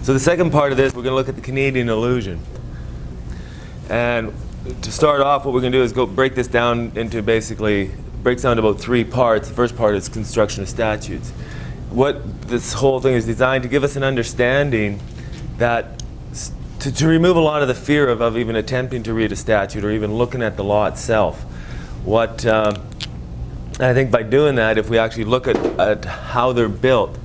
So the second part of this, we're going to look at the Canadian illusion. And to start off, what we're going to do is break this down into breaks down to about three parts. The first part is construction of statutes. What this whole thing is designed to give us an understanding that to remove a lot of the fear of even attempting to read a statute or even looking at the law itself. I think by doing that, if we actually look at how they're built,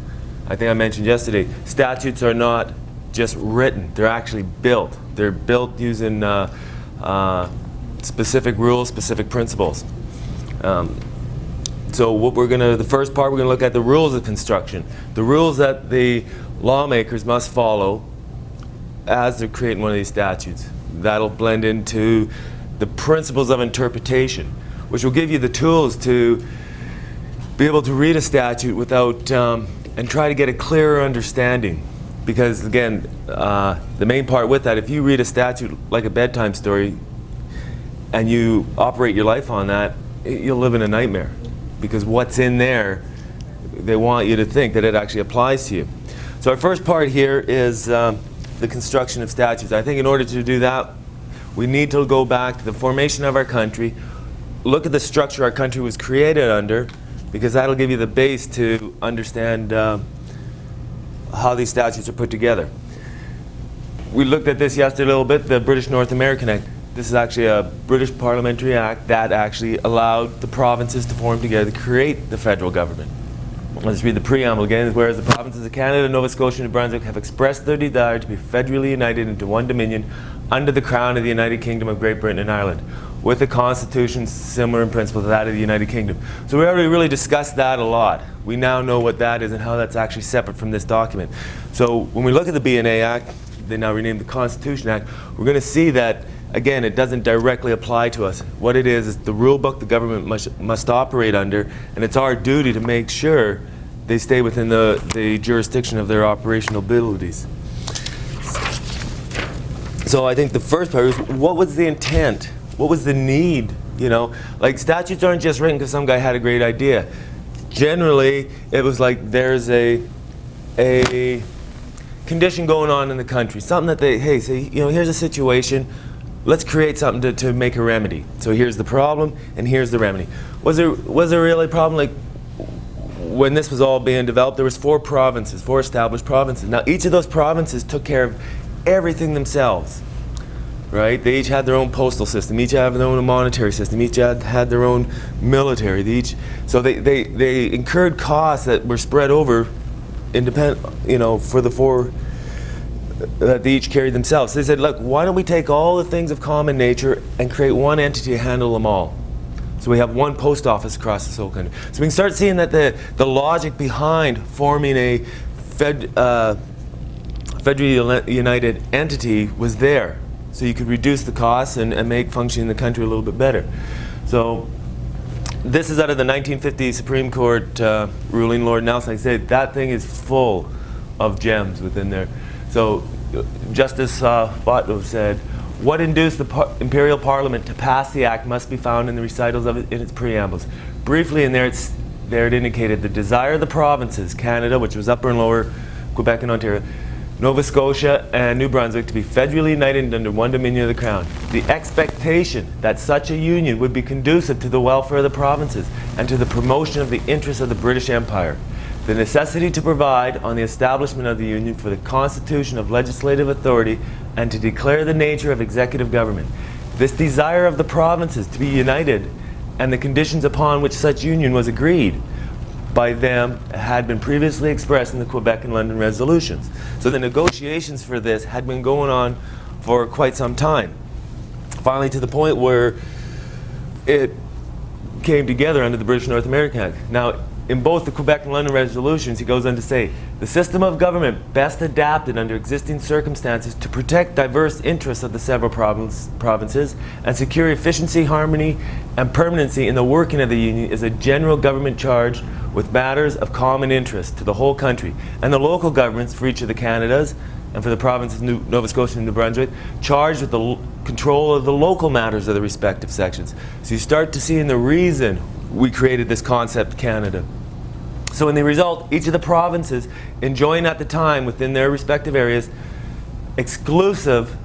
I think I mentioned yesterday, statutes are not just written, they're actually built. They're built using specific rules, specific principles. So the first part, we're going to look at the rules of construction. The rules that the lawmakers must follow as they're creating one of these statutes. That'll blend into the principles of interpretation, which will give you the tools to be able to read a statute without, and try to get a clearer understanding. Because again, the main part with that, if you read a statute like a bedtime story and you operate your life on that, you'll live in a nightmare. Because what's in there, they want you to think that it actually applies to you. So our first part here is the construction of statutes. I think in order to do that, we need to go back to the formation of our country, look at the structure our country was created under, because that'll give you the base to understand how these statutes are put together. We looked at this yesterday a little bit, the British North American Act. This is actually a British Parliamentary Act that actually allowed the provinces to form together to create the federal government. Let's read the preamble again. Whereas the provinces of Canada, Nova Scotia, and New Brunswick have expressed their desire to be federally united into one dominion under the crown of the United Kingdom of Great Britain and Ireland, with a constitution similar in principle to that of the United Kingdom. So we already really discussed that a lot. We now know what that is and how that's actually separate from this document. So when we look at the BNA Act, they now renamed the Constitution Act, we're going to see that, again, it doesn't directly apply to us. What it is the rule book the government must operate under, and it's our duty to make sure they stay within the jurisdiction of their operational abilities. So I think the first part is, what was the intent? What was the need? You know, like statutes aren't just written because some guy had a great idea. Generally, it was like there's a condition going on in the country, something that they, say, here's a situation, let's create something to make a remedy. So here's the problem, and here's the remedy. Was there really a problem? Like when this was all being developed, there was four established provinces. Now each of those provinces took care of everything themselves. Right? They each had their own postal system, each had their own monetary system, each had their own military. So they incurred costs that were spread over independent, for the four that they each carried themselves. So they said, look, why don't we take all the things of common nature and create one entity to handle them all? So we have one post office across this whole country. So we can start seeing that the logic behind forming a federally united entity was there. So you could reduce the costs and make functioning the country a little bit better. So this is out of the 1950 Supreme Court ruling, Lord Nelson. I said that thing is full of gems within there. So Justice Botto said, what induced the Imperial Parliament to pass the Act must be found in the recitals of it in its preambles. Briefly in there, it indicated the desire of the provinces, Canada, which was Upper and Lower, Quebec and Ontario, Nova Scotia and New Brunswick, to be federally united under one dominion of the Crown. The expectation that such a union would be conducive to the welfare of the provinces and to the promotion of the interests of the British Empire. The necessity to provide on the establishment of the union for the constitution of legislative authority and to declare the nature of executive government. This desire of the provinces to be united and the conditions upon which such union was agreed by them had been previously expressed in the Quebec and London resolutions. So the negotiations for this had been going on for quite some time. Finally, to the point where it came together under the British North American Act. Now, in both the Quebec and London resolutions, he goes on to say, the system of government best adapted under existing circumstances to protect diverse interests of the several provinces and secure efficiency, harmony, and permanency in the working of the Union is a general government charged with matters of common interest to the whole country, and the local governments for each of the Canadas and for the provinces of Nova Scotia and New Brunswick charged with the control of the local matters of the respective sections. So you start to see in the reason we created this concept, Canada. So in the result, each of the provinces enjoying at the time within their respective areas exclusive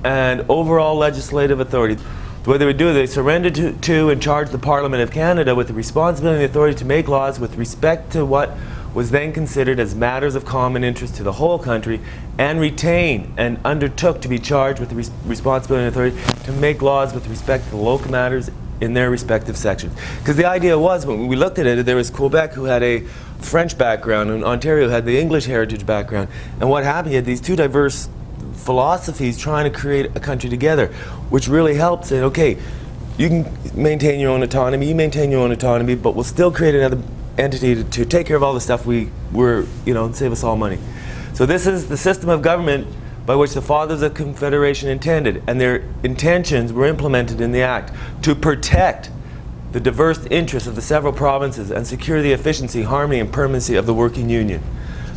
and overall legislative authority. The way they would do it, they surrendered to and charged the Parliament of Canada with the responsibility and authority to make laws with respect to what was then considered as matters of common interest to the whole country, and retain and undertook to be charged with the responsibility and authority to make laws with respect to the local matters in their respective sections. Because the idea was, when we looked at it, there was Quebec, who had a French background, and Ontario had the English heritage background. And what happened, you had these two diverse philosophies trying to create a country together, which really helped say, okay, you can maintain your own autonomy, you maintain your own autonomy, but we'll still create another entity to take care of all the stuff we were, save us all money. So this is the system of government by which the Fathers of Confederation intended, and their intentions were implemented in the Act to protect the diverse interests of the several provinces and secure the efficiency, harmony, and permanency of the working union.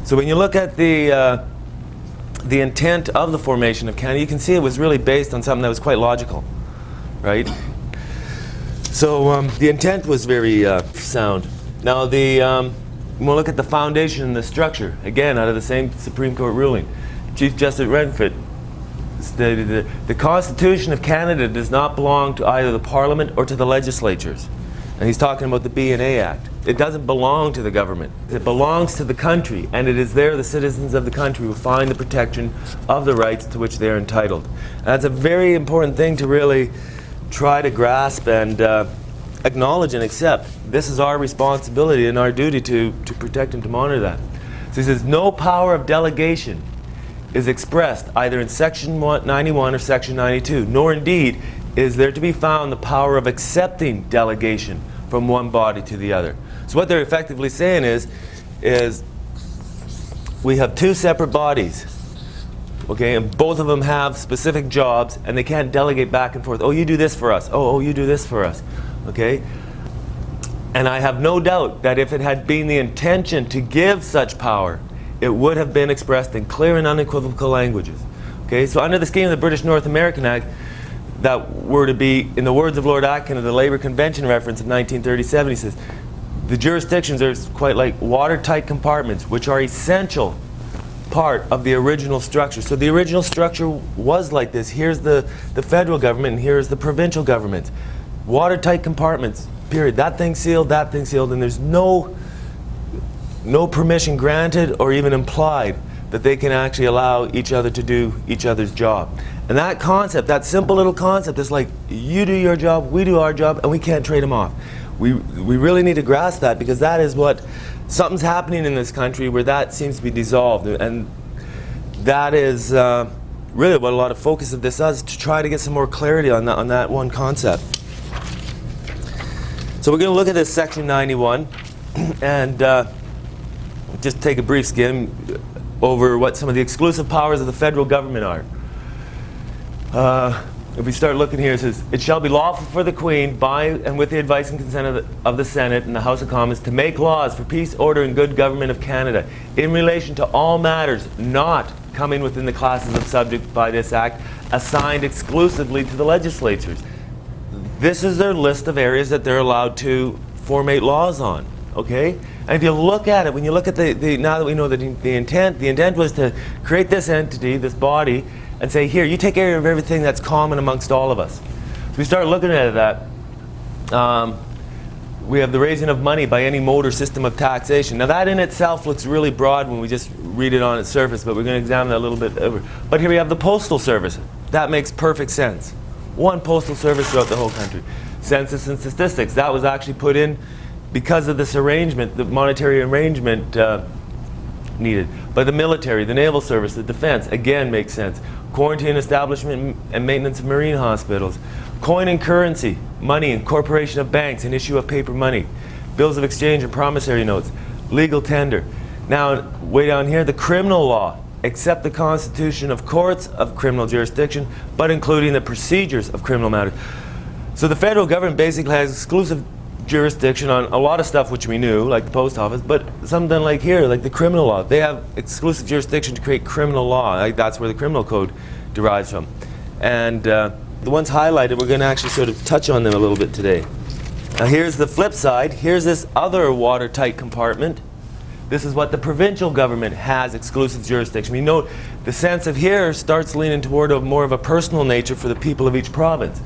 So when you look at the intent of the formation of Canada, you can see it was really based on something that was quite logical, right? So the intent was very sound. Now when we look at the foundation and the structure, again, out of the same Supreme Court ruling, Chief Justice Renfrew stated that the Constitution of Canada does not belong to either the Parliament or to the legislatures. And he's talking about the B&A Act. It doesn't belong to the government. It belongs to the country, and it is there the citizens of the country will find the protection of the rights to which they are entitled. And that's a very important thing to really try to grasp and acknowledge and accept. This is our responsibility and our duty to protect and to monitor that. So he says, no power of delegation is expressed either in Section 91 or Section 92, nor indeed is there to be found the power of accepting delegation from one body to the other. So what they're effectively saying is we have two separate bodies, okay, and both of them have specific jobs, and they can't delegate back and forth. Oh, you do this for us. Oh, you do this for us, okay? And I have no doubt that if it had been the intention to give such power, it would have been expressed in clear and unequivocal languages. Okay, so under the scheme of the British North American Act, that were to be, in the words of Lord Atkin of the Labour Convention reference of 1937, he says, the jurisdictions are quite like watertight compartments, which are essential part of the original structure. So the original structure was like this. Here's the federal government, and here's the provincial government. Watertight compartments, period. That thing's sealed, and there's no permission granted or even implied that they can actually allow each other to do each other's job. And that concept, that simple little concept, is like, you do your job, we do our job, and we can't trade them off. We really need to grasp that, because that is what, something's happening in this country where that seems to be dissolved. And that is really what a lot of focus of this is, to try to get some more clarity on that one concept. So we're going to look at this Section 91 and just take a brief skim over what some of the exclusive powers of the federal government are. If we start looking here, it says, it shall be lawful for the Queen, by and with the advice and consent of the Senate and the House of Commons, to make laws for peace, order, and good government of Canada in relation to all matters not coming within the classes of subject by this Act, assigned exclusively to the legislatures. This is their list of areas that they're allowed to formate laws on, okay? And if you look at it, when you look at now that we know the intent was to create this entity, this body, and say, here, you take care of everything that's common amongst all of us. So we start looking at that. We have the raising of money by any mode or system of taxation. Now that in itself looks really broad when we just read it on its surface, but we're going to examine that a little bit over. But here we have the postal service. That makes perfect sense. One postal service throughout the whole country. Census and statistics. That was actually put in because of this arrangement, the monetary arrangement needed. But the military, the naval service, the defense, again makes sense. Quarantine establishment and maintenance of marine hospitals. Coin and currency, money, incorporation of banks and issue of paper money. Bills of exchange and promissory notes. Legal tender. Now, way down here, the criminal law, except the constitution of courts of criminal jurisdiction, but including the procedures of criminal matters. So the federal government basically has exclusive jurisdiction on a lot of stuff which we knew, like the post office, but something like here, like the criminal law. They have exclusive jurisdiction to create criminal law. Like that's where the criminal code derives from. And the ones highlighted, we're going to actually sort of touch on them a little bit today. Now here's the flip side. Here's this other watertight compartment. This is what the provincial government has exclusive jurisdiction. We note the sense of here starts leaning toward more of a personal nature for the people of each province.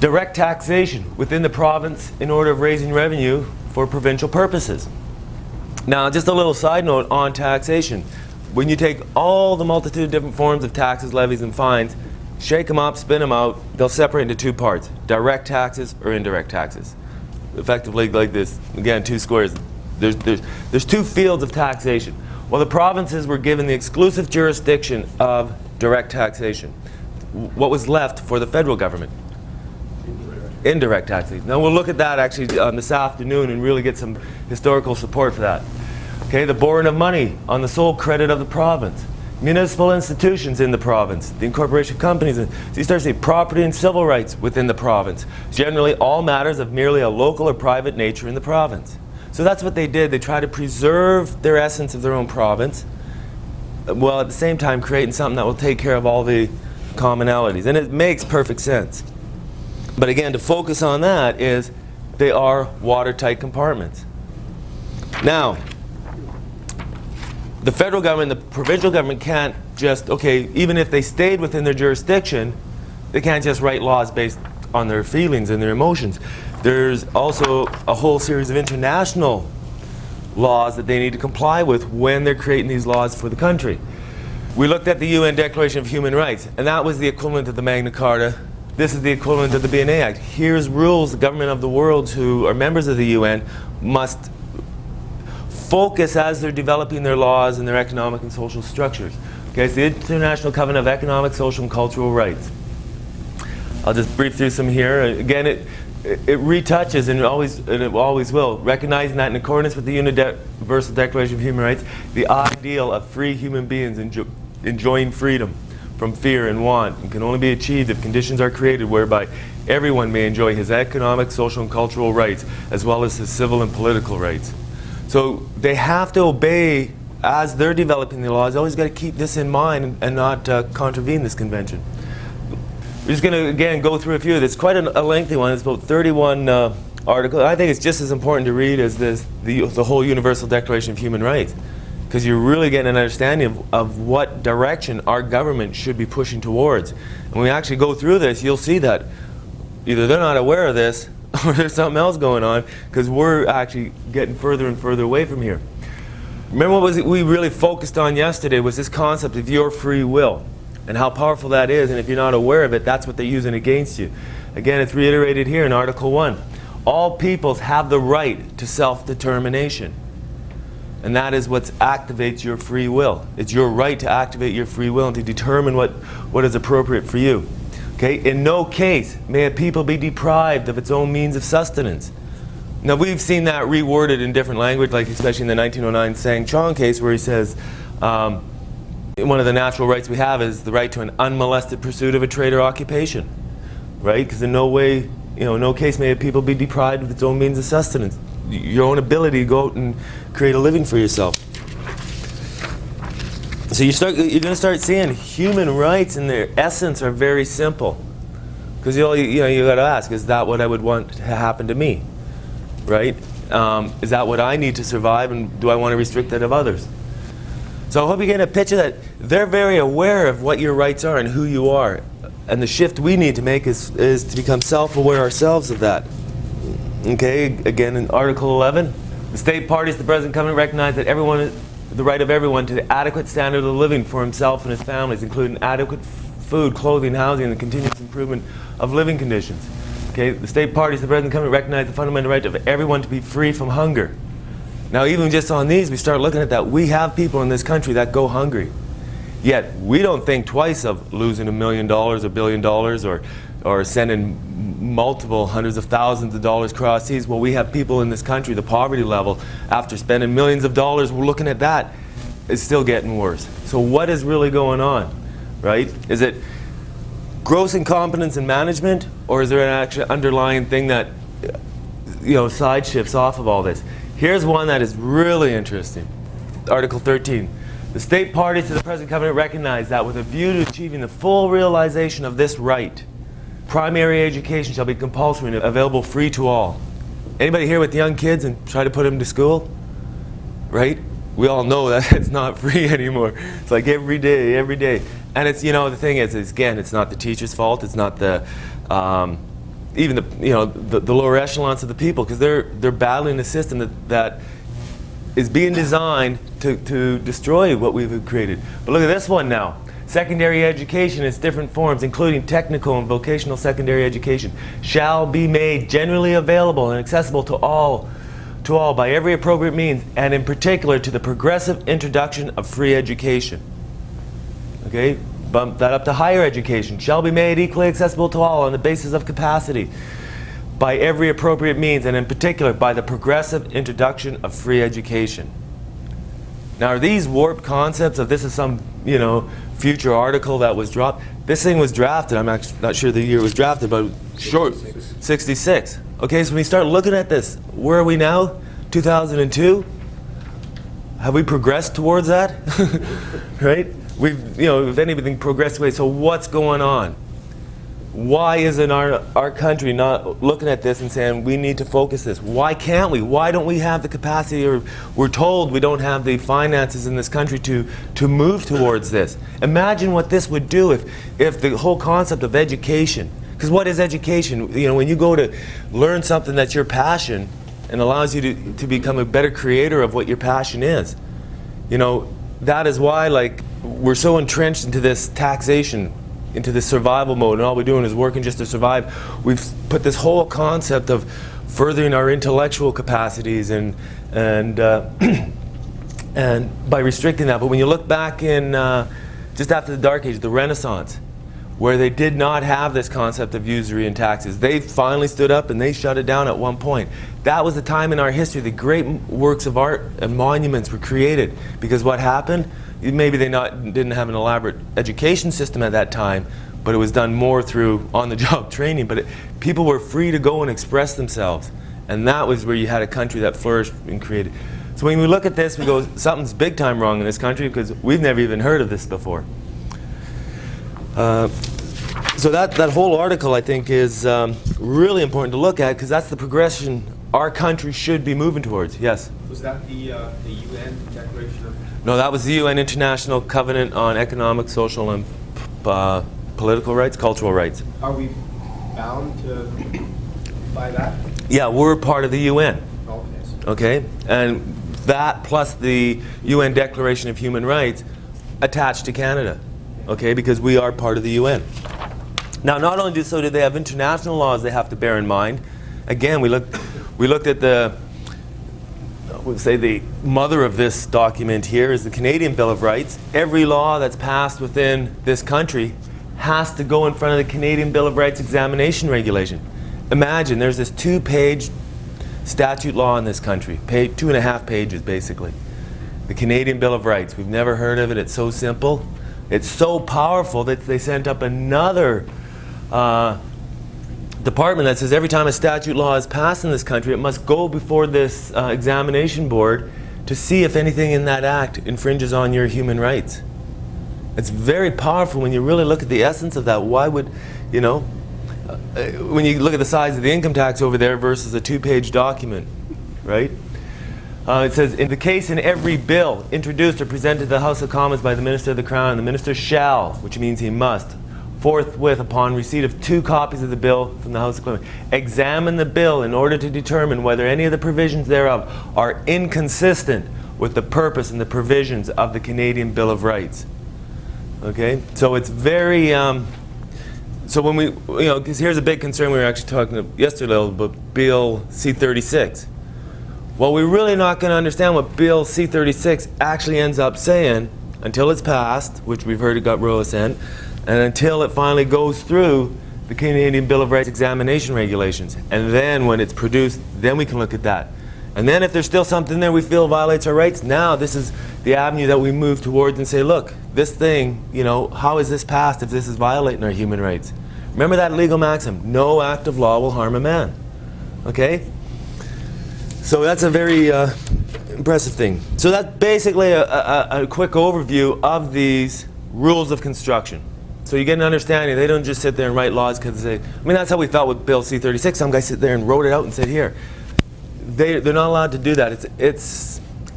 Direct taxation within the province in order of raising revenue for provincial purposes. Now, just a little side note on taxation. When you take all the multitude of different forms of taxes, levies, and fines, shake them up, spin them out, they'll separate into two parts: direct taxes or indirect taxes. Effectively like this, again, two squares. There's two fields of taxation. Well, the provinces were given the exclusive jurisdiction of direct taxation. What was left for the federal government? Indirect taxation. Now we'll look at that actually this afternoon and really get some historical support for that. Okay, the borrowing of money on the sole credit of the province. Municipal institutions in the province, the incorporation of companies. So you start to see property and civil rights within the province. Generally all matters of merely a local or private nature in the province. So that's what they did. They tried to preserve their essence of their own province, while at the same time creating something that will take care of all the commonalities. And it makes perfect sense. But again, to focus on that is they are watertight compartments. Now, the federal government, the provincial government can't just, okay, even if they stayed within their jurisdiction, they can't just write laws based on their feelings and their emotions. There's also a whole series of international laws that they need to comply with when they're creating these laws for the country. We looked at the UN Declaration of Human Rights, and that was the equivalent of the Magna Carta. This is the equivalent of the BNA Act. Here's rules the government of the world who are members of the UN must focus as they're developing their laws and their economic and social structures. Okay, it's the International Covenant of Economic, Social, and Cultural Rights. I'll just brief through some here. Again, it retouches, and it always will, recognizing that in accordance with the Universal Declaration of Human Rights, the ideal of free human beings enjoying freedom from fear and want and can only be achieved if conditions are created whereby everyone may enjoy his economic, social, and cultural rights as well as his civil and political rights. So they have to obey as they're developing the laws. They always got to keep this in mind and not contravene this convention. We're just going to again go through a few. It's quite a lengthy one. It's about 31 articles. I think it's just as important to read as the whole Universal Declaration of Human Rights, because you're really getting an understanding of what direction our government should be pushing towards. And when we actually go through this, you'll see that either they're not aware of this or there's something else going on, because we're actually getting further and further away from here. Remember what we really focused on yesterday was this concept of your free will and how powerful that is, and if you're not aware of it, that's what they're using against you. Again, it's reiterated here in Article 1. All peoples have the right to self-determination. And that is what activates your free will. It's your right to activate your free will and to determine what is appropriate for you. Okay? In no case may a people be deprived of its own means of sustenance. Now we've seen that reworded in different language, like especially in the 1909 Sang Chong case, where he says one of the natural rights we have is the right to an unmolested pursuit of a trade or occupation. Right? Because in no way, in no case may a people be deprived of its own means of sustenance. Your own ability to go out and create a living for yourself. So you're going to start seeing human rights in their essence are very simple. Because you got to ask, is that what I would want to happen to me? Right? Is that what I need to survive, and do I want to restrict that of others? So I hope you get a picture that they're very aware of what your rights are and who you are. And the shift we need to make is to become self-aware ourselves of that. Okay, again in Article 11, the state parties to the present covenant recognize that the right of everyone to the adequate standard of living for himself and his families, including adequate food, clothing, housing, and the continuous improvement of living conditions. Okay, the state parties to the present covenant recognize the fundamental right of everyone to be free from hunger. Now, even just on these, we start looking at that. We have people in this country that go hungry. Yet, we don't think twice of losing $1 million, $1 billion, or sending multiple hundreds of thousands of dollars across seas. Well, we have people in this country, the poverty level, after spending millions of dollars, we're looking at that, it's still getting worse. So what is really going on, right? Is it gross incompetence in management, or is there an actual underlying thing that side shifts off of all this? Here's one that is really interesting. Article 13. The state parties to the present covenant recognize that with a view to achieving the full realization of this right, primary education shall be compulsory and available free to all. Anybody here with young kids and try to put them to school? Right? We all know that it's not free anymore. It's like every day. And it's, the thing is again, it's not the teacher's fault. It's not the, even the lower echelons of the people, because they're battling a system that is being designed to destroy what we've created. But look at this one now. Secondary education in its different forms, including technical and vocational secondary education, shall be made generally available and accessible to all by every appropriate means, and in particular to the progressive introduction of free education. Okay, bump that up to higher education, shall be made equally accessible to all on the basis of capacity, by every appropriate means, and in particular by the progressive introduction of free education. Now, are these warped concepts of this is some, future article that was dropped? This thing was drafted, I'm actually not sure the year it was drafted, but short, 66. Okay, so when you start looking at this, where are we now? 2002? Have we progressed towards that? Right? We've, if anything, progressed away. So what's going on? Why isn't our country not looking at this and saying we need to focus this? Why can't we? Why don't we have the capacity, or we're told we don't have the finances in this country to move towards this? Imagine what this would do if the whole concept of education, because what is education? When you go to learn something that's your passion and allows you to become a better creator of what your passion is. That is why we're so entrenched into this taxation, into this survival mode, and all we're doing is working just to survive. We've put this whole concept of furthering our intellectual capacities and by restricting that. But when you look back in just after the Dark Age, the Renaissance, where they did not have this concept of usury and taxes, they finally stood up and they shut it down at one point. That was the time in our history the great works of art and monuments were created, because what happened? Maybe they didn't have an elaborate education system at that time, but it was done more through on-the-job training. But people were free to go and express themselves, and that was where you had a country that flourished and created. So when we look at this, we go, something's big time wrong in this country, because we've never even heard of this before. So that whole article, I think, is really important to look at, because that's the progression our country should be moving towards. Yes? Was that the UN Declaration of... No, that was the UN International Covenant on Economic, Social, and Political Rights, Cultural Rights. Are we bound by that? Yeah, we're part of the UN. Okay. Okay? And that plus the UN Declaration of Human Rights attached to Canada. Okay? Because we are part of the UN. Now, not only do they have international laws they have to bear in mind. Again, we looked at the mother of this document here is the Canadian Bill of Rights. Every law that's passed within this country has to go in front of the Canadian Bill of Rights examination regulation. Imagine there's this 2-page statute law in this country, 2.5 pages basically. The Canadian Bill of Rights. We've never heard of it. It's so simple. It's so powerful that they sent up another department that says every time a statute law is passed in this country, it must go before this examination board to see if anything in that act infringes on your human rights. It's very powerful when you really look at the essence of that. Why would, when you look at the size of the income tax over there versus a 2-page document, right? It says, in the case in every bill introduced or presented to the House of Commons by the Minister of the Crown, the Minister shall, which means he must, forthwith upon receipt of 2 copies of the bill from the House of Commons, examine the bill in order to determine whether any of the provisions thereof are inconsistent with the purpose and the provisions of the Canadian Bill of Rights. Okay, so it's very, so when we, because here's a big concern we were actually talking yesterday about Bill C-36. Well, we're really not going to understand what Bill C-36 actually ends up saying until it's passed, which we've heard it got royal assent, and until it finally goes through the Canadian Bill of Rights examination regulations. And then when it's produced, then we can look at that. And then if there's still something there we feel violates our rights, now this is the avenue that we move towards and say, look, this thing, how is this passed if this is violating our human rights? Remember that legal maxim, no act of law will harm a man. Okay? So that's a very impressive thing. So that's basically a quick overview of these rules of construction. So you get an understanding. They don't just sit there and write laws because they, I mean, that's how we felt with Bill C-36. Some guy sit there and wrote it out and said, here. They're not allowed to do that.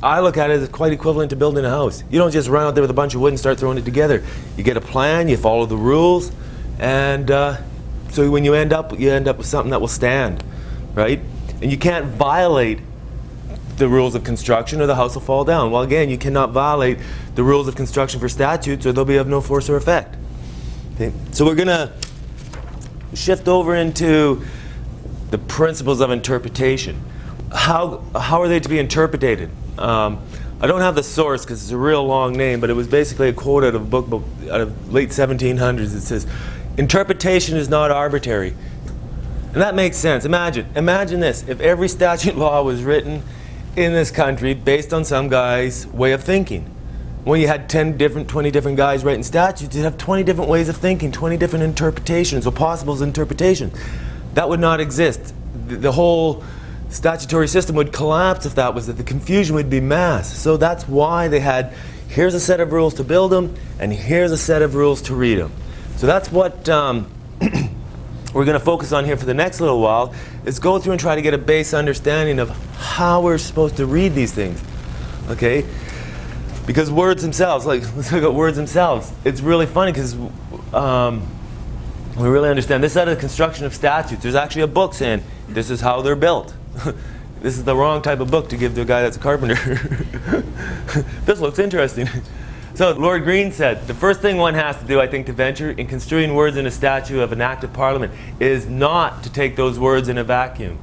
I look at it as quite equivalent to building a house. You don't just run out there with a bunch of wood and start throwing it together. You get a plan, you follow the rules, and so when you end up with something that will stand, right? And you can't violate the rules of construction or the house will fall down. Well, again, you cannot violate the rules of construction for statutes or they'll be of no force or effect. Okay? So we're going to shift over into the principles of interpretation. How are they to be interpreted? I don't have the source because it's a real long name, but it was basically a quote out of a book out of late 1700s. It says, interpretation is not arbitrary. And that makes sense. Imagine this. If every statute law was written in this country based on some guy's way of thinking. When you had 20 different guys writing statutes, you'd have 20 different ways of thinking, 20 different interpretations or possible interpretations. That would not exist. The whole statutory system would collapse if that was it. The confusion would be mass. So that's why they had, here's a set of rules to build them, and here's a set of rules to read them. So that's what we're going to focus on here for the next little while, is go through and try to get a base understanding of how we're supposed to read these things. Okay? Because words themselves, let's look at words themselves. It's really funny because we really understand this out of the construction of statutes. There's actually a book saying this is how they're built. This is the wrong type of book to give to a guy that's a carpenter. This looks interesting. So Lord Green said, the first thing one has to do, I think, to venture in construing words in a statute of an act of Parliament is not to take those words in a vacuum,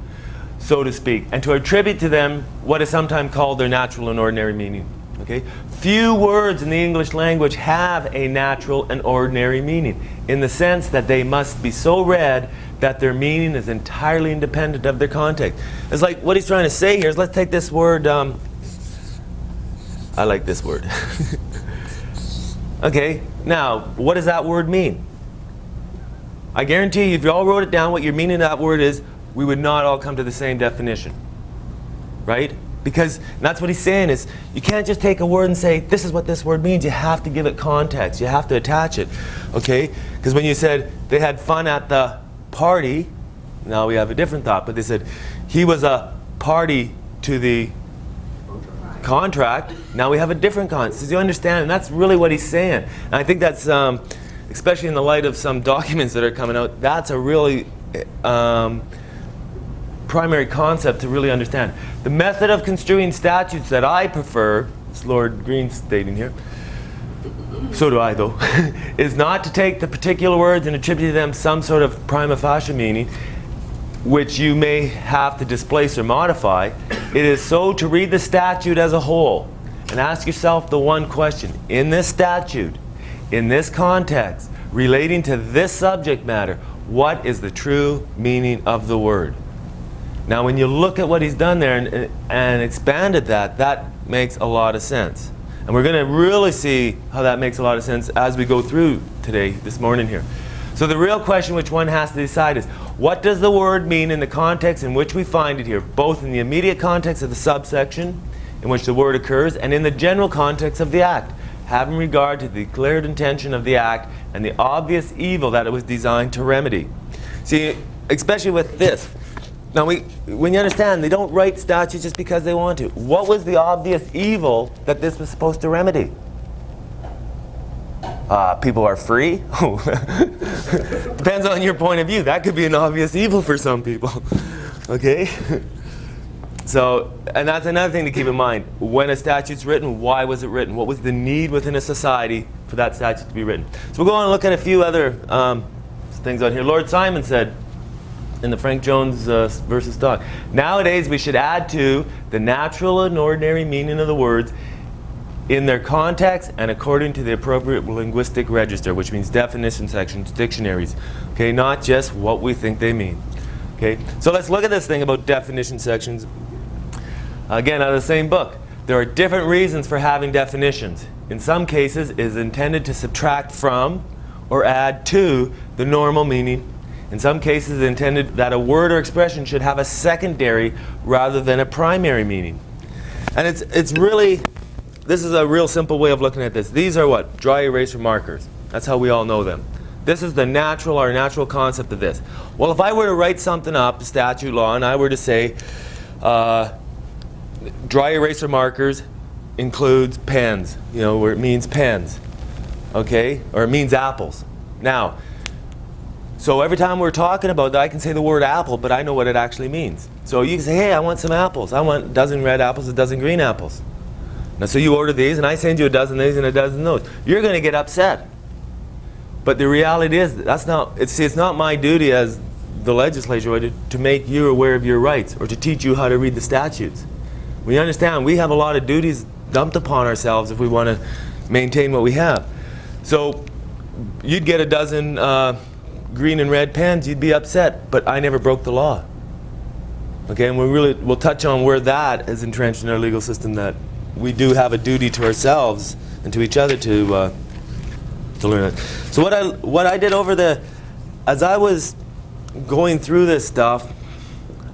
so to speak, and to attribute to them what is sometimes called their natural and ordinary meaning. Okay? Few words in the English language have a natural and ordinary meaning, in the sense that they must be so read that their meaning is entirely independent of their context. It's like what he's trying to say here is, let's take this word, I like this word. Okay, now, what does that word mean? I guarantee you, if you all wrote it down, what your meaning of that word is, we would not all come to the same definition. Right? Because that's what he's saying is, you can't just take a word and say, this is what this word means. You have to give it context. You have to attach it. Okay? Because when you said they had fun at the party, now we have a different thought, but they said he was a party to the contract. Now we have a different concept. So you understand? And that's really what he's saying. And I think that's, especially in the light of some documents that are coming out, that's a really primary concept to really understand. The method of construing statutes that I prefer, as Lord Green stating here, so do I though, is not to take the particular words and attribute to them some sort of prima facie meaning, which you may have to displace or modify. It is so to read the statute as a whole and ask yourself the one question: in this statute, in this context, relating to this subject matter, what is the true meaning of the word? Now when you look at what he's done there and expanded that, that makes a lot of sense. And we're going to really see how that makes a lot of sense as we go through today, this morning here. So the real question which one has to decide is, what does the word mean in the context in which we find it here, both in the immediate context of the subsection in which the word occurs and in the general context of the act, having regard to the declared intention of the act and the obvious evil that it was designed to remedy. See, especially with this. Now, when you understand, they don't write statutes just because they want to. What was the obvious evil that this was supposed to remedy? People are free? Depends on your point of view. That could be an obvious evil for some people. Okay? So, and that's another thing to keep in mind. When a statute's written, why was it written? What was the need within a society for that statute to be written? So we'll go on and look at a few other things on here. Lord Simon said, in the Frank Jones versus Stock, nowadays we should add to the natural and ordinary meaning of the words in their context and according to the appropriate linguistic register, which means definition sections, dictionaries. Okay, not just what we think they mean. Okay, so let's look at this thing about definition sections. Again, out of the same book. There are different reasons for having definitions. In some cases, it is intended to subtract from or add to the normal meaning. In some cases, it's intended that a word or expression should have a secondary rather than a primary meaning. And it's really, this is a real simple way of looking at this. These are what? Dry eraser markers. That's how we all know them. This is our natural concept of this. Well, if I were to write something up, statute law, and I were to say, dry eraser markers includes pens, where it means pens, okay? Or it means apples. Now, so every time we're talking about that, I can say the word apple, but I know what it actually means. So you can say, hey, I want some apples. I want a dozen red apples, a dozen green apples. Now, so you order these, and I send you a dozen of these and a dozen of those. You're going to get upset. But the reality is, it's not my duty as the legislature to make you aware of your rights or to teach you how to read the statutes. We understand we have a lot of duties dumped upon ourselves if we want to maintain what we have. So you'd get a dozen green and red pens, you'd be upset, but I never broke the law. Okay, and we'll touch on where that is entrenched in our legal system, that we do have a duty to ourselves and to each other to learn it. So what I did as I was going through this stuff,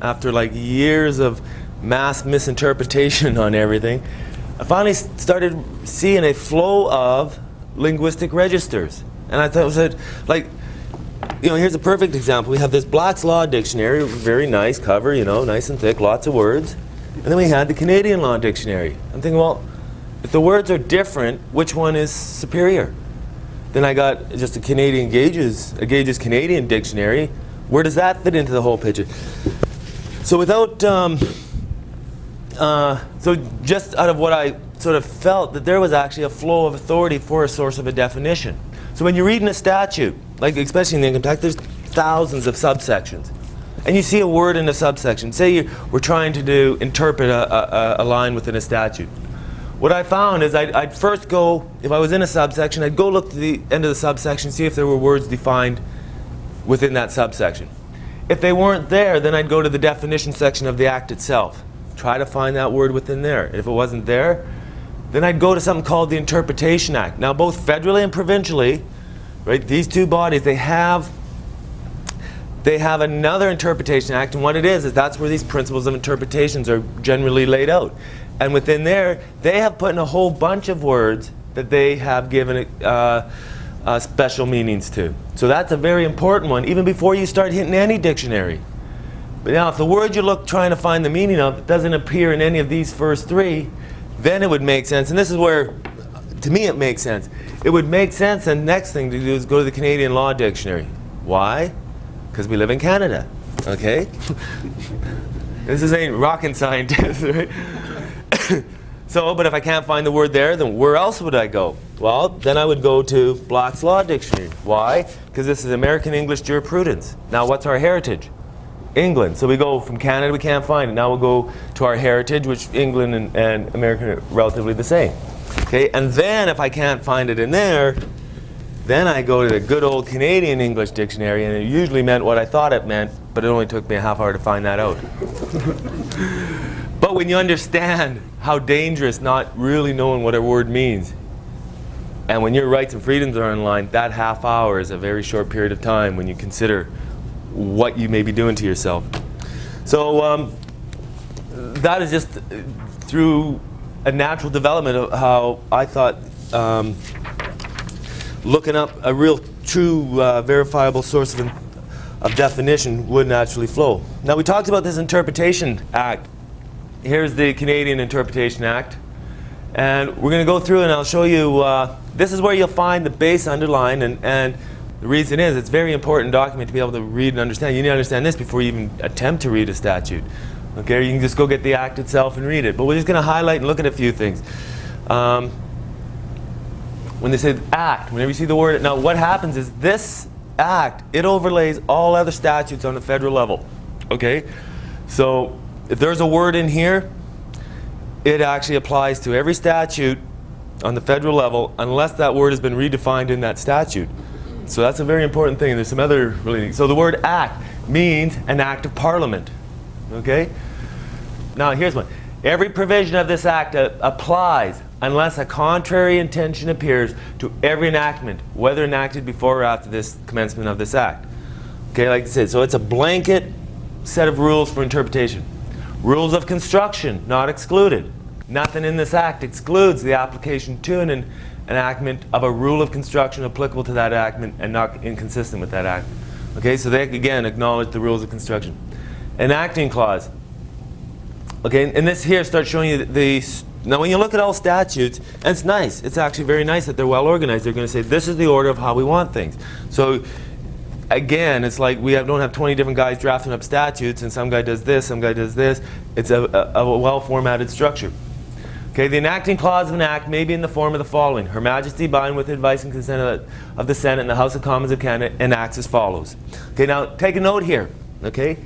after like years of mass misinterpretation on everything, I finally started seeing a flow of linguistic registers. And I thought, here's a perfect example. We have this Black's Law Dictionary, very nice cover, nice and thick, lots of words. And then we had the Canadian Law Dictionary. I'm thinking, well, if the words are different, which one is superior? Then I got just a Gauges Canadian Dictionary. Where does that fit into the whole picture? So so just out of what I sort of felt, that there was actually a flow of authority for a source of a definition. So when you're reading a statute, like especially in the income tax, there's thousands of subsections. And you see a word in a subsection. Say we're trying to interpret a line within a statute. What I found is I'd first go, if I was in a subsection, I'd go look to the end of the subsection, see if there were words defined within that subsection. If they weren't there, then I'd go to the definition section of the Act itself. Try to find that word within there. And if it wasn't there, then I'd go to something called the Interpretation Act. Now, both federally and provincially, right, these two bodies, they have another Interpretation Act, and what it is that's where these principles of interpretations are generally laid out. And within there, they have put in a whole bunch of words that they have given special meanings to. So that's a very important one, even before you start hitting any dictionary. But now, if the word you trying to find the meaning of doesn't appear in any of these first three, then it would make sense. And this is where, to me, it makes sense. It would make sense, and the next thing to do is go to the Canadian Law Dictionary. Why? Because we live in Canada, okay? This ain't rocket scientist, right? But if I can't find the word there, then where else would I go? Well, then I would go to Black's Law Dictionary. Why? Because this is American English jurisprudence. Now, what's our heritage? England. So we go from Canada, we can't find it. Now we'll go to our heritage, which England and American are relatively the same. Okay, and then if I can't find it in there, then I go to the good old Canadian English Dictionary, and it usually meant what I thought it meant, but it only took me a half hour to find that out. But when you understand how dangerous not really knowing what a word means, and when your rights and freedoms are on line, that half hour is a very short period of time when you consider what you may be doing to yourself. So that is just through a natural development of how I thought looking up a real, true, verifiable source of definition would naturally flow. Now, we talked about this Interpretation Act. Here's the Canadian Interpretation Act. And we're going to go through and I'll show you, this is where you'll find the base underline, and the reason is it's a very important document to be able to read and understand. You need to understand this before you even attempt to read a statute. Okay, or you can just go get the Act itself and read it. But we're just going to highlight and look at a few things. When they say Act, whenever you see the word, now what happens is this Act, it overlays all other statutes on the federal level. Okay, so if there's a word in here, it actually applies to every statute on the federal level unless that word has been redefined in that statute. So that's a very important thing. There's some other really. So the word act means an act of Parliament. Okay? Now here's one. Every provision of this act applies unless a contrary intention appears to every enactment, whether enacted before or after this commencement of this act. Okay, like I said, so it's a blanket set of rules for interpretation. Rules of construction, not excluded. Nothing in this act excludes the application to an enactment of a rule of construction applicable to that enactment and not inconsistent with that act. Okay, so they again acknowledge the rules of construction. Enacting clause. Okay, and this here starts showing you now when you look at all statutes, and it's nice, it's actually very nice that they're well organized. They're going to say this is the order of how we want things. So again, it's like we don't have 20 different guys drafting up statutes, and some guy does this, some guy does this. It's a well-formatted structure. Okay, the enacting clause of an act may be in the form of the following. Her Majesty, by and with the advice and consent of the Senate and the House of Commons of Canada, enacts as follows. Okay, now take a note here. Okay, it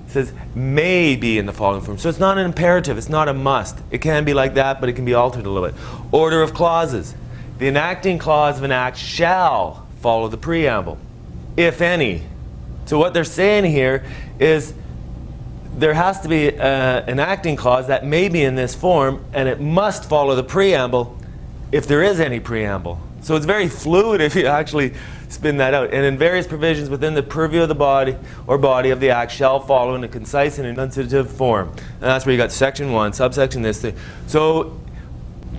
says may be in the following form. So it's not an imperative, it's not a must. It can be like that, but it can be altered a little bit. Order of clauses. The enacting clause of an act shall follow the preamble, if any. So what they're saying here is there has to be an acting clause that may be in this form, and it must follow the preamble if there is any preamble. So it's very fluid if you actually spin that out. And in various provisions within the purview of the body or body of the act shall follow in a concise and enunciative form. And that's where you got section 1, subsection this thing. So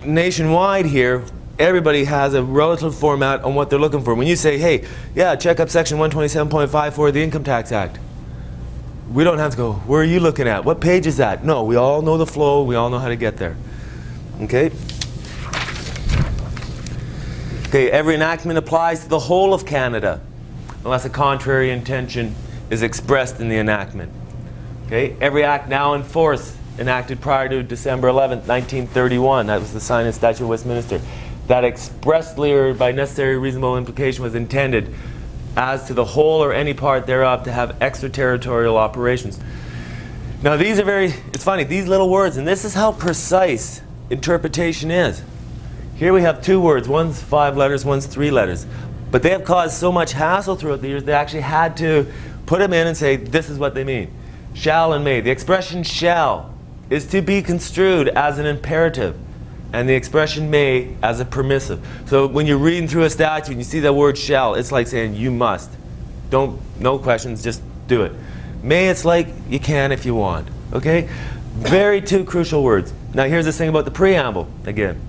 nationwide here, everybody has a relative format on what they're looking for. When you say, hey, yeah, check up section 127.5 for the Income Tax Act, we don't have to go, where are you looking at? What page is that? No, we all know the flow. We all know how to get there. Okay? Okay, every enactment applies to the whole of Canada unless a contrary intention is expressed in the enactment. Okay? Every act now in force enacted prior to December 11th, 1931, that was the sign and statute of Westminster, that expressly or by necessary reasonable implication was intended as to the whole or any part thereof to have extraterritorial operations. Now these are it's funny, these little words, and this is how precise interpretation is. Here we have 2 words, one's 5 letters, one's 3 letters. But they have caused so much hassle throughout the years, they actually had to put them in and say, this is what they mean. Shall and may. The expression shall is to be construed as an imperative, and the expression may as a permissive. So when you're reading through a statute and you see that word shall, it's like saying you must. No questions, just do it. May, it's like you can if you want. Okay? Very 2 crucial words. Now here's this thing about the preamble again.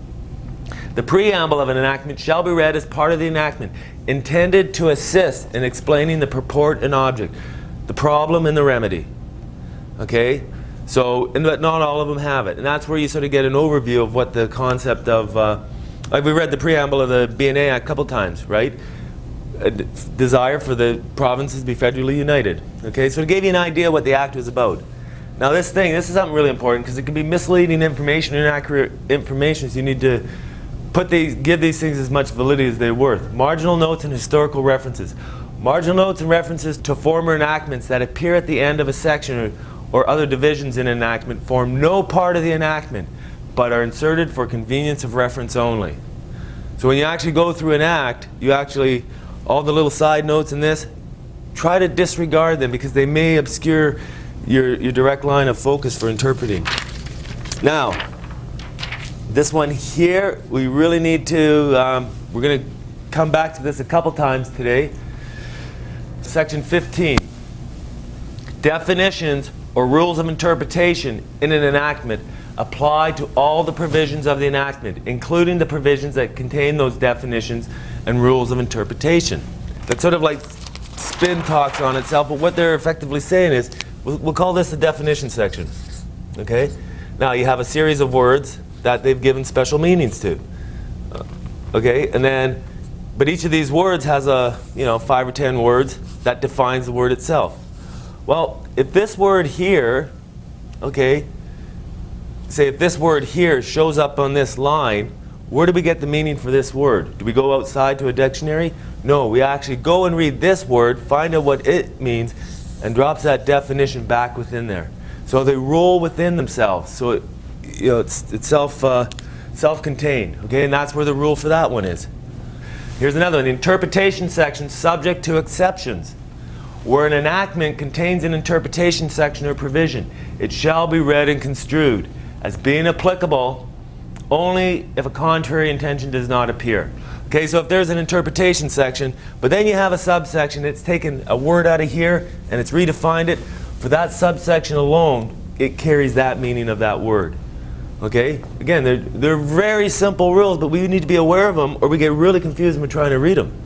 The preamble of an enactment shall be read as part of the enactment, intended to assist in explaining the purport and object, the problem and the remedy. Okay? So, but not all of them have it. And that's where you sort of get an overview of what the concept of, like we read the preamble of the BNA Act a couple times, right? A desire for the provinces to be federally united. Okay, so it gave you an idea what the act was about. Now this is something really important because it can be misleading information, inaccurate information, so you need to give these things as much validity as they're worth. Marginal notes and historical references. Marginal notes and references to former enactments that appear at the end of a section or other divisions in enactment form no part of the enactment, but are inserted for convenience of reference only. So when you actually go through an act, you actually, all the little side notes in this, try to disregard them because they may obscure your direct line of focus for interpreting. Now, this one here, we really need to, we're going to come back to this a couple times today. Section 15. Definitions or rules of interpretation in an enactment apply to all the provisions of the enactment, including the provisions that contain those definitions and rules of interpretation. That sort of like spin talks on itself, but what they're effectively saying is, we'll call this the definition section. Okay? Now you have a series of words that they've given special meanings to. Okay? And then, but each of these words has 5 or 10 words that defines the word itself. Well, if this word here, okay, say if this word here shows up on this line, where do we get the meaning for this word? Do we go outside to a dictionary? No, we actually go and read this word, find out what it means, and drops that definition back within there. So they roll within themselves. So it's self-contained. Okay, and that's where the rule for that one is. Here's another one. The interpretation section subject to exceptions. Where an enactment contains an interpretation section or provision, it shall be read and construed as being applicable only if a contrary intention does not appear. Okay, so if there's an interpretation section, but then you have a subsection, it's taken a word out of here and it's redefined it, for that subsection alone, it carries that meaning of that word. Okay? Again, they're very simple rules, but we need to be aware of them or we get really confused when we're trying to read them.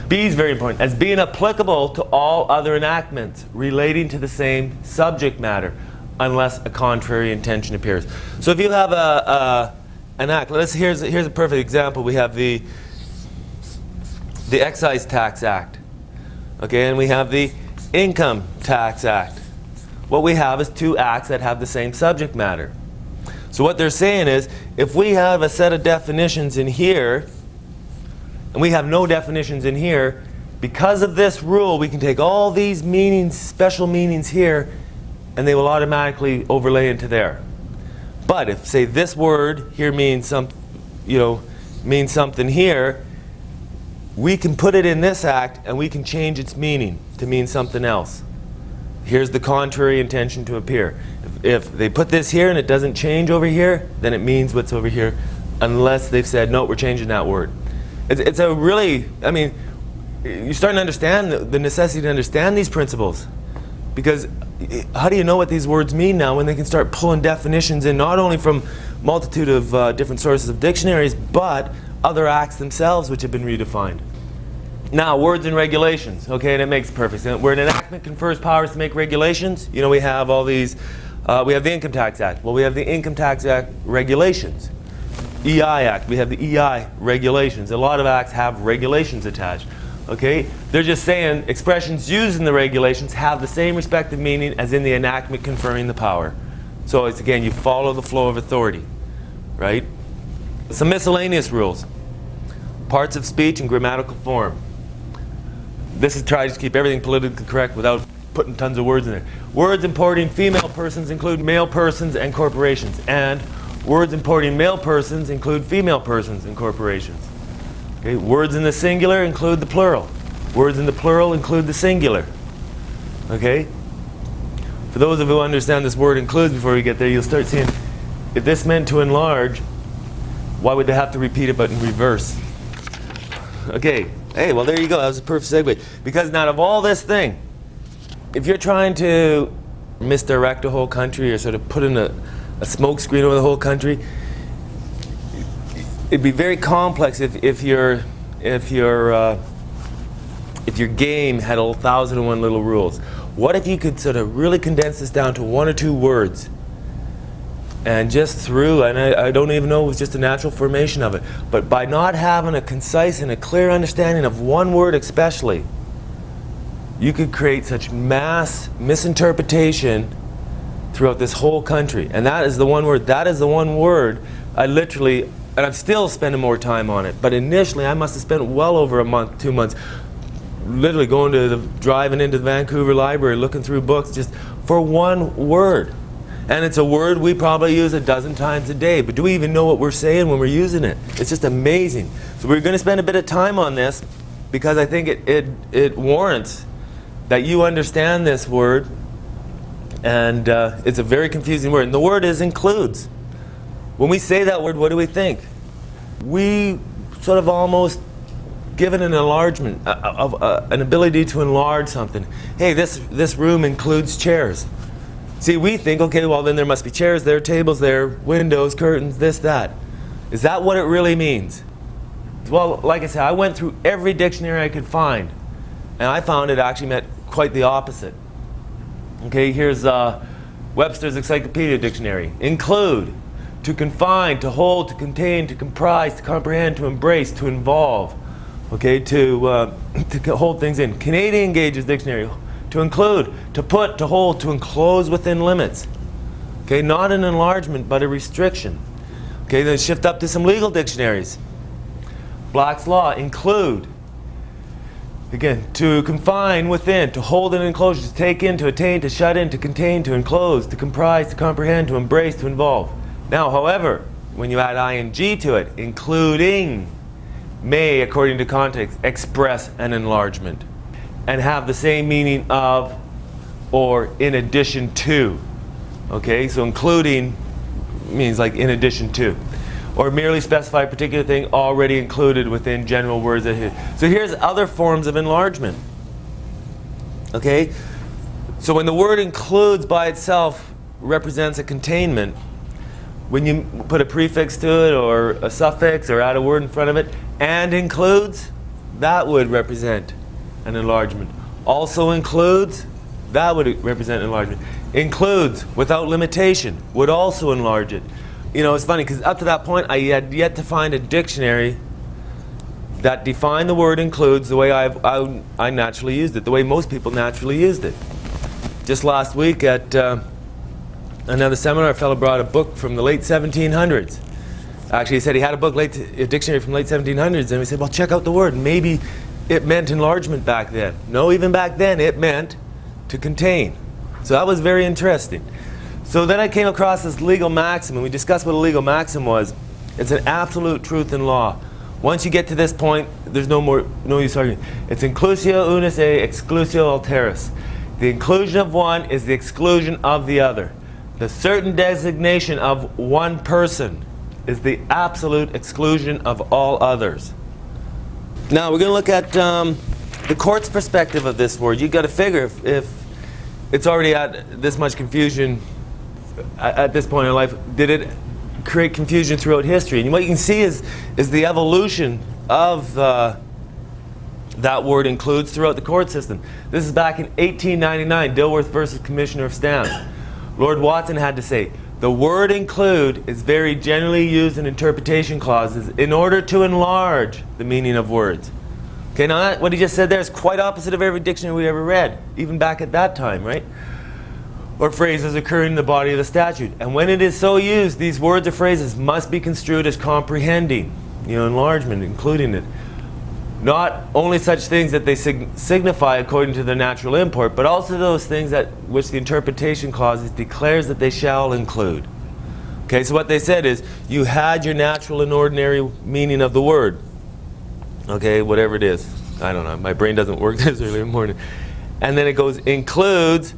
B is very important. As being applicable to all other enactments relating to the same subject matter, unless a contrary intention appears. So if you have an act, here's a perfect example. We have the Excise Tax Act, okay, and we have the Income Tax Act. What we have is two acts that have the same subject matter. So what they're saying is, if we have a set of definitions in here, and we have no definitions in here, because of this rule, we can take all these meanings, special meanings here, and they will automatically overlay into there. But if, say, this word here means means something here, we can put it in this act and we can change its meaning to mean something else. Here's the contrary intention to appear. If they put this here and it doesn't change over here, then it means what's over here, unless they've said, no, we're changing that word. It's a really, I mean, you're starting to understand the necessity to understand these principles. Because how do you know what these words mean now when they can start pulling definitions in, not only from multitude of different sources of dictionaries, but other acts themselves which have been redefined. Now, words and regulations, okay, and it makes perfect sense. Where an enactment confers powers to make regulations, you know, we have all these, we have the Income Tax Act. Well, we have the Income Tax Act regulations. EI Act, we have the EI regulations. A lot of acts have regulations attached, okay? They're just saying expressions used in the regulations have the same respective meaning as in the enactment conferring the power. So it's, again, you follow the flow of authority, right? Some miscellaneous rules. Parts of speech and grammatical form. This is trying to keep everything politically correct without putting tons of words in there. Words importing female persons include male persons and corporations. And words importing male persons include female persons and corporations. Okay? Words in the singular include the plural. Words in the plural include the singular. Okay? For those of you who understand this word includes before we get there, you'll start seeing if this meant to enlarge, why would they have to repeat it but in reverse? Okay, hey, well there you go, that was a perfect segue. Because now of all this thing, if you're trying to misdirect a whole country or sort of put in a smoke screen over the whole country, it'd be very complex if your game had 1,001 little rules. What if you could sort of really condense this down to 1 or 2 words? And just through, and I don't even know, it was just a natural formation of it, but by not having a concise and a clear understanding of one word especially, you could create such mass misinterpretation throughout this whole country. And that is the one word, I literally, and I'm still spending more time on it, but initially I must have spent well over a month, 2 months, literally driving into the Vancouver Library, looking through books just for one word. And it's a word we probably use 12 times a day, but do we even know what we're saying when we're using it? It's just amazing. So we're going to spend a bit of time on this because I think it warrants that you understand this word, and it's a very confusing word. And the word is includes. When we say that word, what do we think? We sort of almost give it an enlargement, an ability to enlarge something. Hey, this room includes chairs. See, we think, okay, well then there must be chairs there, tables there, windows, curtains, this, that. Is that what it really means? Well, like I said, I went through every dictionary I could find, and I found it actually meant quite the opposite. Okay, here's Webster's Encyclopedia Dictionary. Include, to confine, to hold, to contain, to comprise, to comprehend, to embrace, to involve. Okay, to hold things in. Canadian Gage's Dictionary. To include, to put, to hold, to enclose within limits. Okay, not an enlargement, but a restriction. Okay, then shift up to some legal dictionaries. Black's Law, include. Again, to confine within, to hold an enclosure, to take in, to attain, to shut in, to contain, to enclose, to comprise, to comprehend, to embrace, to involve. Now, however, when you add ing to it, including may, according to context, express an enlargement and have the same meaning of or in addition to. Okay, so including means like in addition to. Or merely specify a particular thing already included within general words. So here's other forms of enlargement. Okay, so when the word includes by itself represents a containment, when you put a prefix to it or a suffix or add a word in front of it, and includes, that would represent an enlargement. Also includes, that would represent enlargement. Includes, without limitation, would also enlarge it. You know, it's funny because up to that point I had yet to find a dictionary that defined the word includes the way I naturally used it, the way most people naturally used it. Just last week at another seminar, a fellow brought a book from the late 1700s. Actually, he said he had a dictionary from late 1700s, and we said, well, check out the word. Maybe it meant enlargement back then. No, even back then it meant to contain. So that was very interesting. So then I came across this legal maxim, and we discussed what a legal maxim was. It's an absolute truth in law. Once you get to this point, there's no use arguing. It's inclusio unis e exclusio alteris. The inclusion of one is the exclusion of the other. The certain designation of one person is the absolute exclusion of all others. Now we're going to look at the court's perspective of this word. You've got to figure if it's already at this much confusion at this point in life, did it create confusion throughout history? And what you can see is the evolution of that word includes throughout the court system. This is back in 1899, Dilworth versus Commissioner of Stamps. Lord Watson had to say, the word include is very generally used in interpretation clauses in order to enlarge the meaning of words. Okay, now that, what he just said there is quite opposite of every dictionary we ever read, even back at that time, right? Or phrases occurring in the body of the statute. And when it is so used, these words or phrases must be construed as comprehending, enlargement, including it. Not only such things that they signify according to their natural import, but also those things that which the interpretation clause declares that they shall include. Okay, so what they said is, you had your natural and ordinary meaning of the word. Okay, whatever it is. I don't know, my brain doesn't work this early in the morning. And then it goes, includes,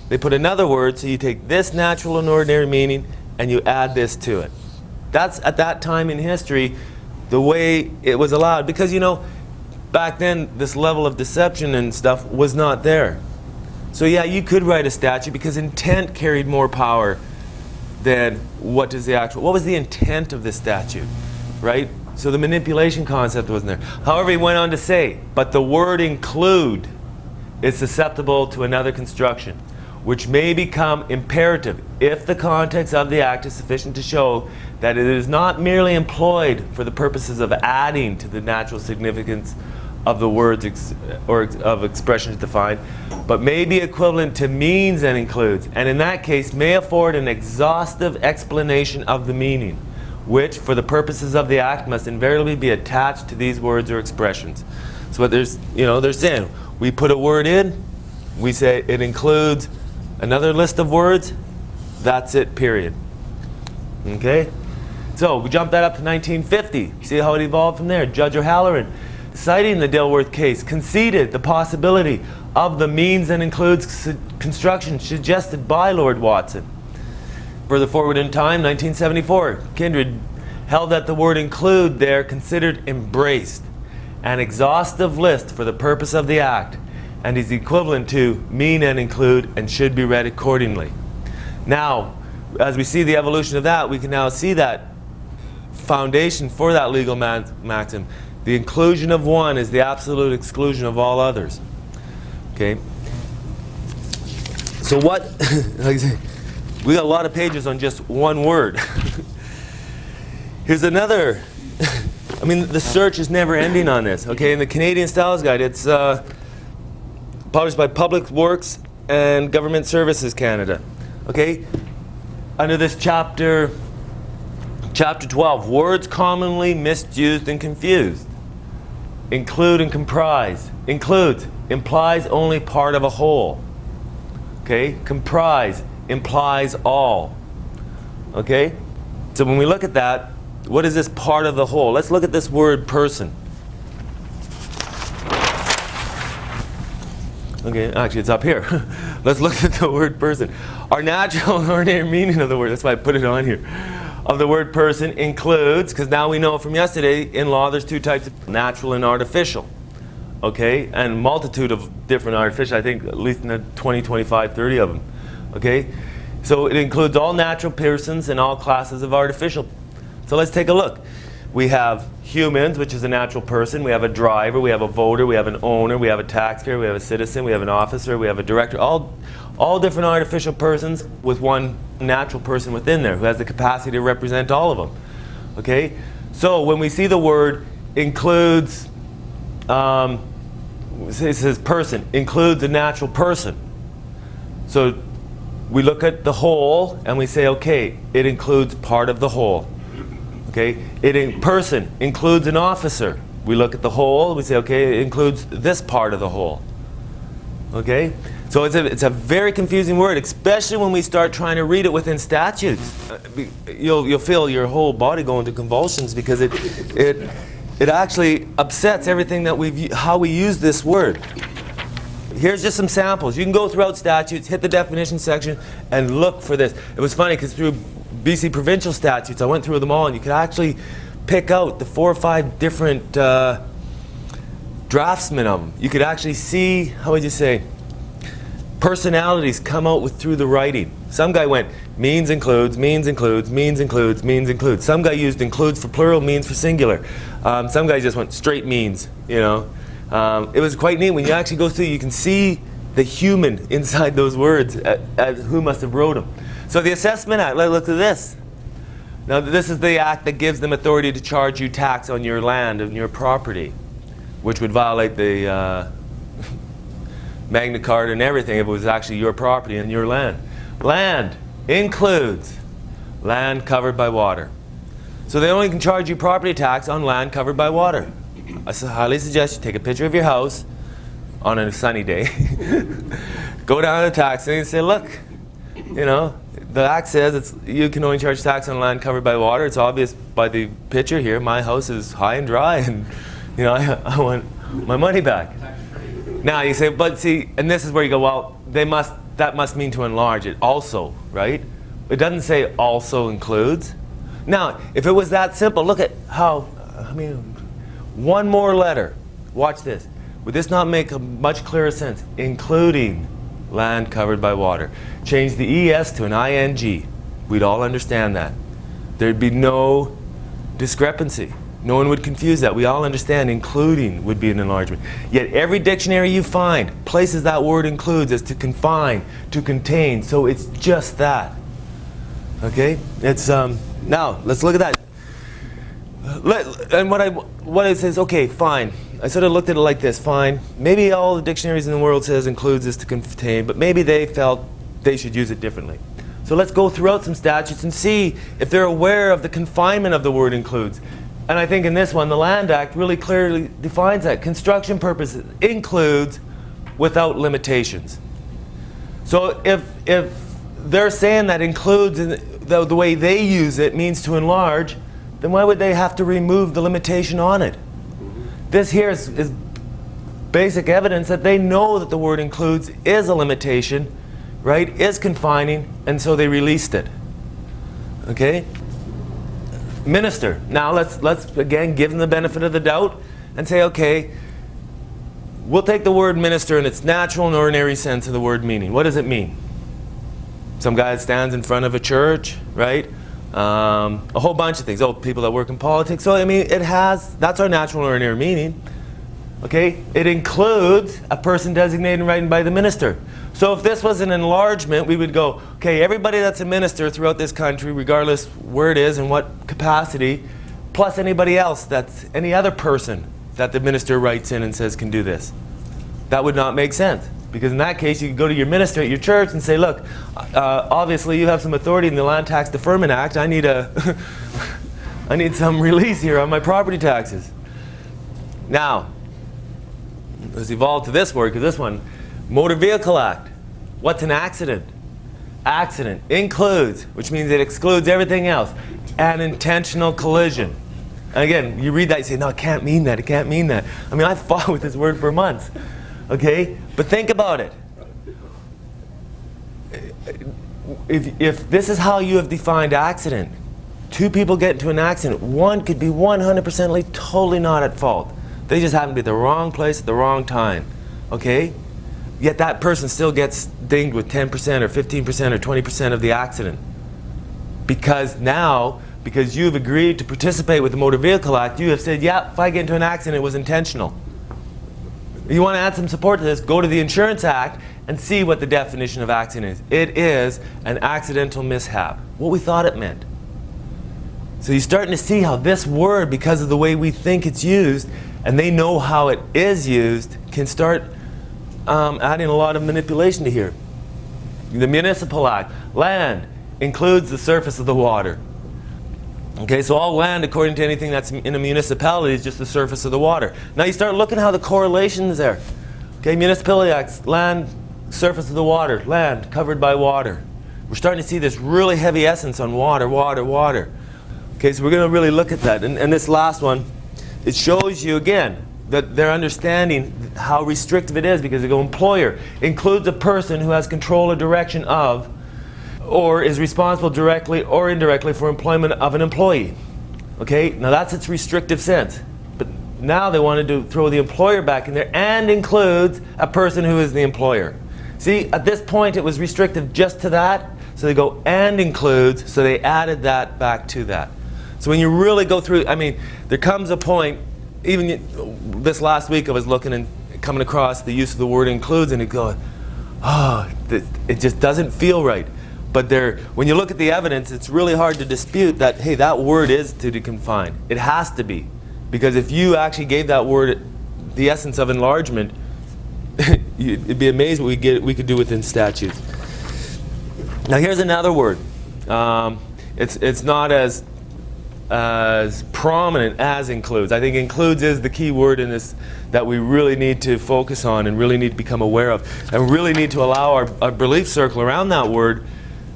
they put another word, so you take this natural and ordinary meaning and you add this to it. That's, at that time in history, the way it was allowed. Because, back then, this level of deception and stuff was not there. So yeah, you could write a statute because intent carried more power than what was the intent of the statute, right? So the manipulation concept wasn't there. However, he went on to say, but the word include is susceptible to another construction, which may become imperative if the context of the act is sufficient to show that it is not merely employed for the purposes of adding to the natural significance of the words or of expressions defined, but may be equivalent to means and includes, and in that case may afford an exhaustive explanation of the meaning, which, for the purposes of the act, must invariably be attached to these words or expressions. So what they're saying, we put a word in, we say it includes another list of words, that's it, period. Okay? So we jump that up to 1950. See how it evolved from there. Judge O'Halloran, citing the Dilworth case, conceded the possibility of the means and includes construction suggested by Lord Watson. Further forward in time, 1974, Kindred held that the word include there considered embraced an exhaustive list for the purpose of the act and is equivalent to mean and include and should be read accordingly. Now, as we see the evolution of that, we can now see that foundation for that legal maxim. The inclusion of one is the absolute exclusion of all others. Okay? So what, like I say, we got a lot of pages on just one word. Here's another, I mean, the search is never ending on this. Okay, in the Canadian Styles Guide, it's published by Public Works and Government Services Canada. Okay, under this chapter 12, words commonly misused and confused. Include and comprise. Includes, implies only part of a whole. Okay, comprise, implies all. Okay, so when we look at that, what is this part of the whole? Let's look at this word person. Okay, actually it's up here. Let's look at the word person. Our natural and ordinary meaning of the word, that's why I put it on here, of the word person includes, because now we know from yesterday, in law there's two types of natural and artificial. Okay, and multitude of different artificial, I think at least in the 20, 25, 30 of them. Okay, So it includes all natural persons and all classes of artificial. So let's take a look. We have humans, which is a natural person. We have a driver. We have a voter. We have an owner. We have a taxpayer. We have a citizen. We have an officer. We have a director. All different artificial persons with one natural person within there who has the capacity to represent all of them. Okay? So when we see the word includes, it says person, includes a natural person. So we look at the whole and we say, okay, it includes part of the whole. Okay, person includes an officer. We look at the whole, we say, okay, it includes this part of the whole. Okay, so it's a very confusing word, especially when we start trying to read it within statutes. You'll feel your whole body go into convulsions because it actually upsets everything that how we use this word. Here's just some samples. You can go throughout statutes, hit the definition section, and look for this. It was funny because through BC provincial statutes, I went through them all, and you could actually pick out the 4 or 5 different draftsmen of them. You could actually see, how would you say, personalities come out through the writing. Some guy went means includes, means includes, means includes, means includes. Some guy used includes for plural, means for singular. Some guy just went straight means, you know. It was quite neat. When you actually go through, you can see the human inside those words, who must have wrote them. So the Assessment Act, let's look at this. Now this is the act that gives them authority to charge you tax on your land and your property, which would violate the Magna Carta and everything if it was actually your property and your land. Land includes land covered by water. So they only can charge you property tax on land covered by water. I highly suggest you take a picture of your house on a sunny day, go down to the tax thing and say, look, you know, the act says you can only charge tax on land covered by water. It's obvious by the picture here. My house is high and dry, and you know I want my money back. Now you say, but see, and this is where you go, well, that must mean to enlarge it also, right? It doesn't say also includes. Now, if it was that simple, look at how, I mean, one more letter. Watch this. Would this not make a much clearer sense? Including land covered by water. Change the ES to an ING. We'd all understand that. There'd be no discrepancy. No one would confuse that. We all understand including would be an enlargement. Yet every dictionary you find places that word includes as to confine, to contain. So it's just that. Okay? It's now let's look at that. And what it says, okay, fine. I sort of looked at it like this, fine. Maybe all the dictionaries in the world says includes is to contain, but maybe they felt they should use it differently. So let's go throughout some statutes and see if they're aware of the confinement of the word includes. And I think in this one, the Land Act really clearly defines that. Construction purposes includes without limitations. So if they're saying that includes, the way they use it means to enlarge, then why would they have to remove the limitation on it? This here is basic evidence that they know that the word includes is a limitation, right, is confining, and so they released it. Okay? Minister. Now let's again give them the benefit of the doubt and say, okay, we'll take the word minister in its natural and ordinary sense of the word meaning. What does it mean? Some guy that stands in front of a church, right? A whole bunch of things. Oh, people that work in politics. So I mean, that's our natural and ordinary meaning. Okay? It includes a person designated in writing by the minister. So if this was an enlargement, we would go, okay, everybody that's a minister throughout this country, regardless where it is and what capacity, plus anybody else that's any other person that the minister writes in and says can do this. That would not make sense. Because in that case, you could go to your minister at your church and say, look, obviously you have some authority in the Land Tax Deferment Act. I need I need some release here on my property taxes. Now, let's evolve to this word, because this one, Motor Vehicle Act. What's an accident? Accident includes, which means it excludes everything else, an intentional collision. And again, you read that, you say, no, it can't mean that, it can't mean that. I mean, I fought with this word for months. Okay? But think about it. If this is how you have defined accident, two people get into an accident, one could be 100% totally not at fault. They just happen to be at the wrong place at the wrong time. Okay? yet that person still gets dinged with 10% or 15% or 20% of the accident. Because you've agreed to participate with the Motor Vehicle Act, you have said, yeah, if I get into an accident, it was intentional. If you want to add some support to this, go to the Insurance Act and see what the definition of accident is. It is an accidental mishap, what we thought it meant. So you're starting to see how this word, because of the way we think it's used, and they know how it is used, can start adding a lot of manipulation to here. The Municipal Act, land includes the surface of the water. Okay, so all land, according to anything that's in a municipality, is just the surface of the water. Now you start looking how the correlation is there. Okay, Municipality Acts, land, surface of the water, land covered by water. We're starting to see this really heavy essence on water, water, water. Okay, so we're going to really look at that. And this last one, it shows you again that they're understanding how restrictive it is, because they go, employer includes a person who has control or direction of, or is responsible directly or indirectly for employment of an employee. Okay, now that's its restrictive sense. But now they wanted to throw the employer back in there, and includes a person who is the employer. See, at this point it was restrictive just to that, so they go and includes, so they added that back to that. So when you really go through, I mean, there comes a point, even this last week I was looking and coming across the use of the word includes, and it goes, oh, it just doesn't feel right. But when you look at the evidence, it's really hard to dispute that, hey, that word is to confine. It has to be. Because if you actually gave that word the essence of enlargement, it'd be amazing what we could do within statutes. Now here's another word. It's not as prominent as includes. I think includes is the key word in this that we really need to focus on and really need to become aware of. And really need to allow our belief circle around that word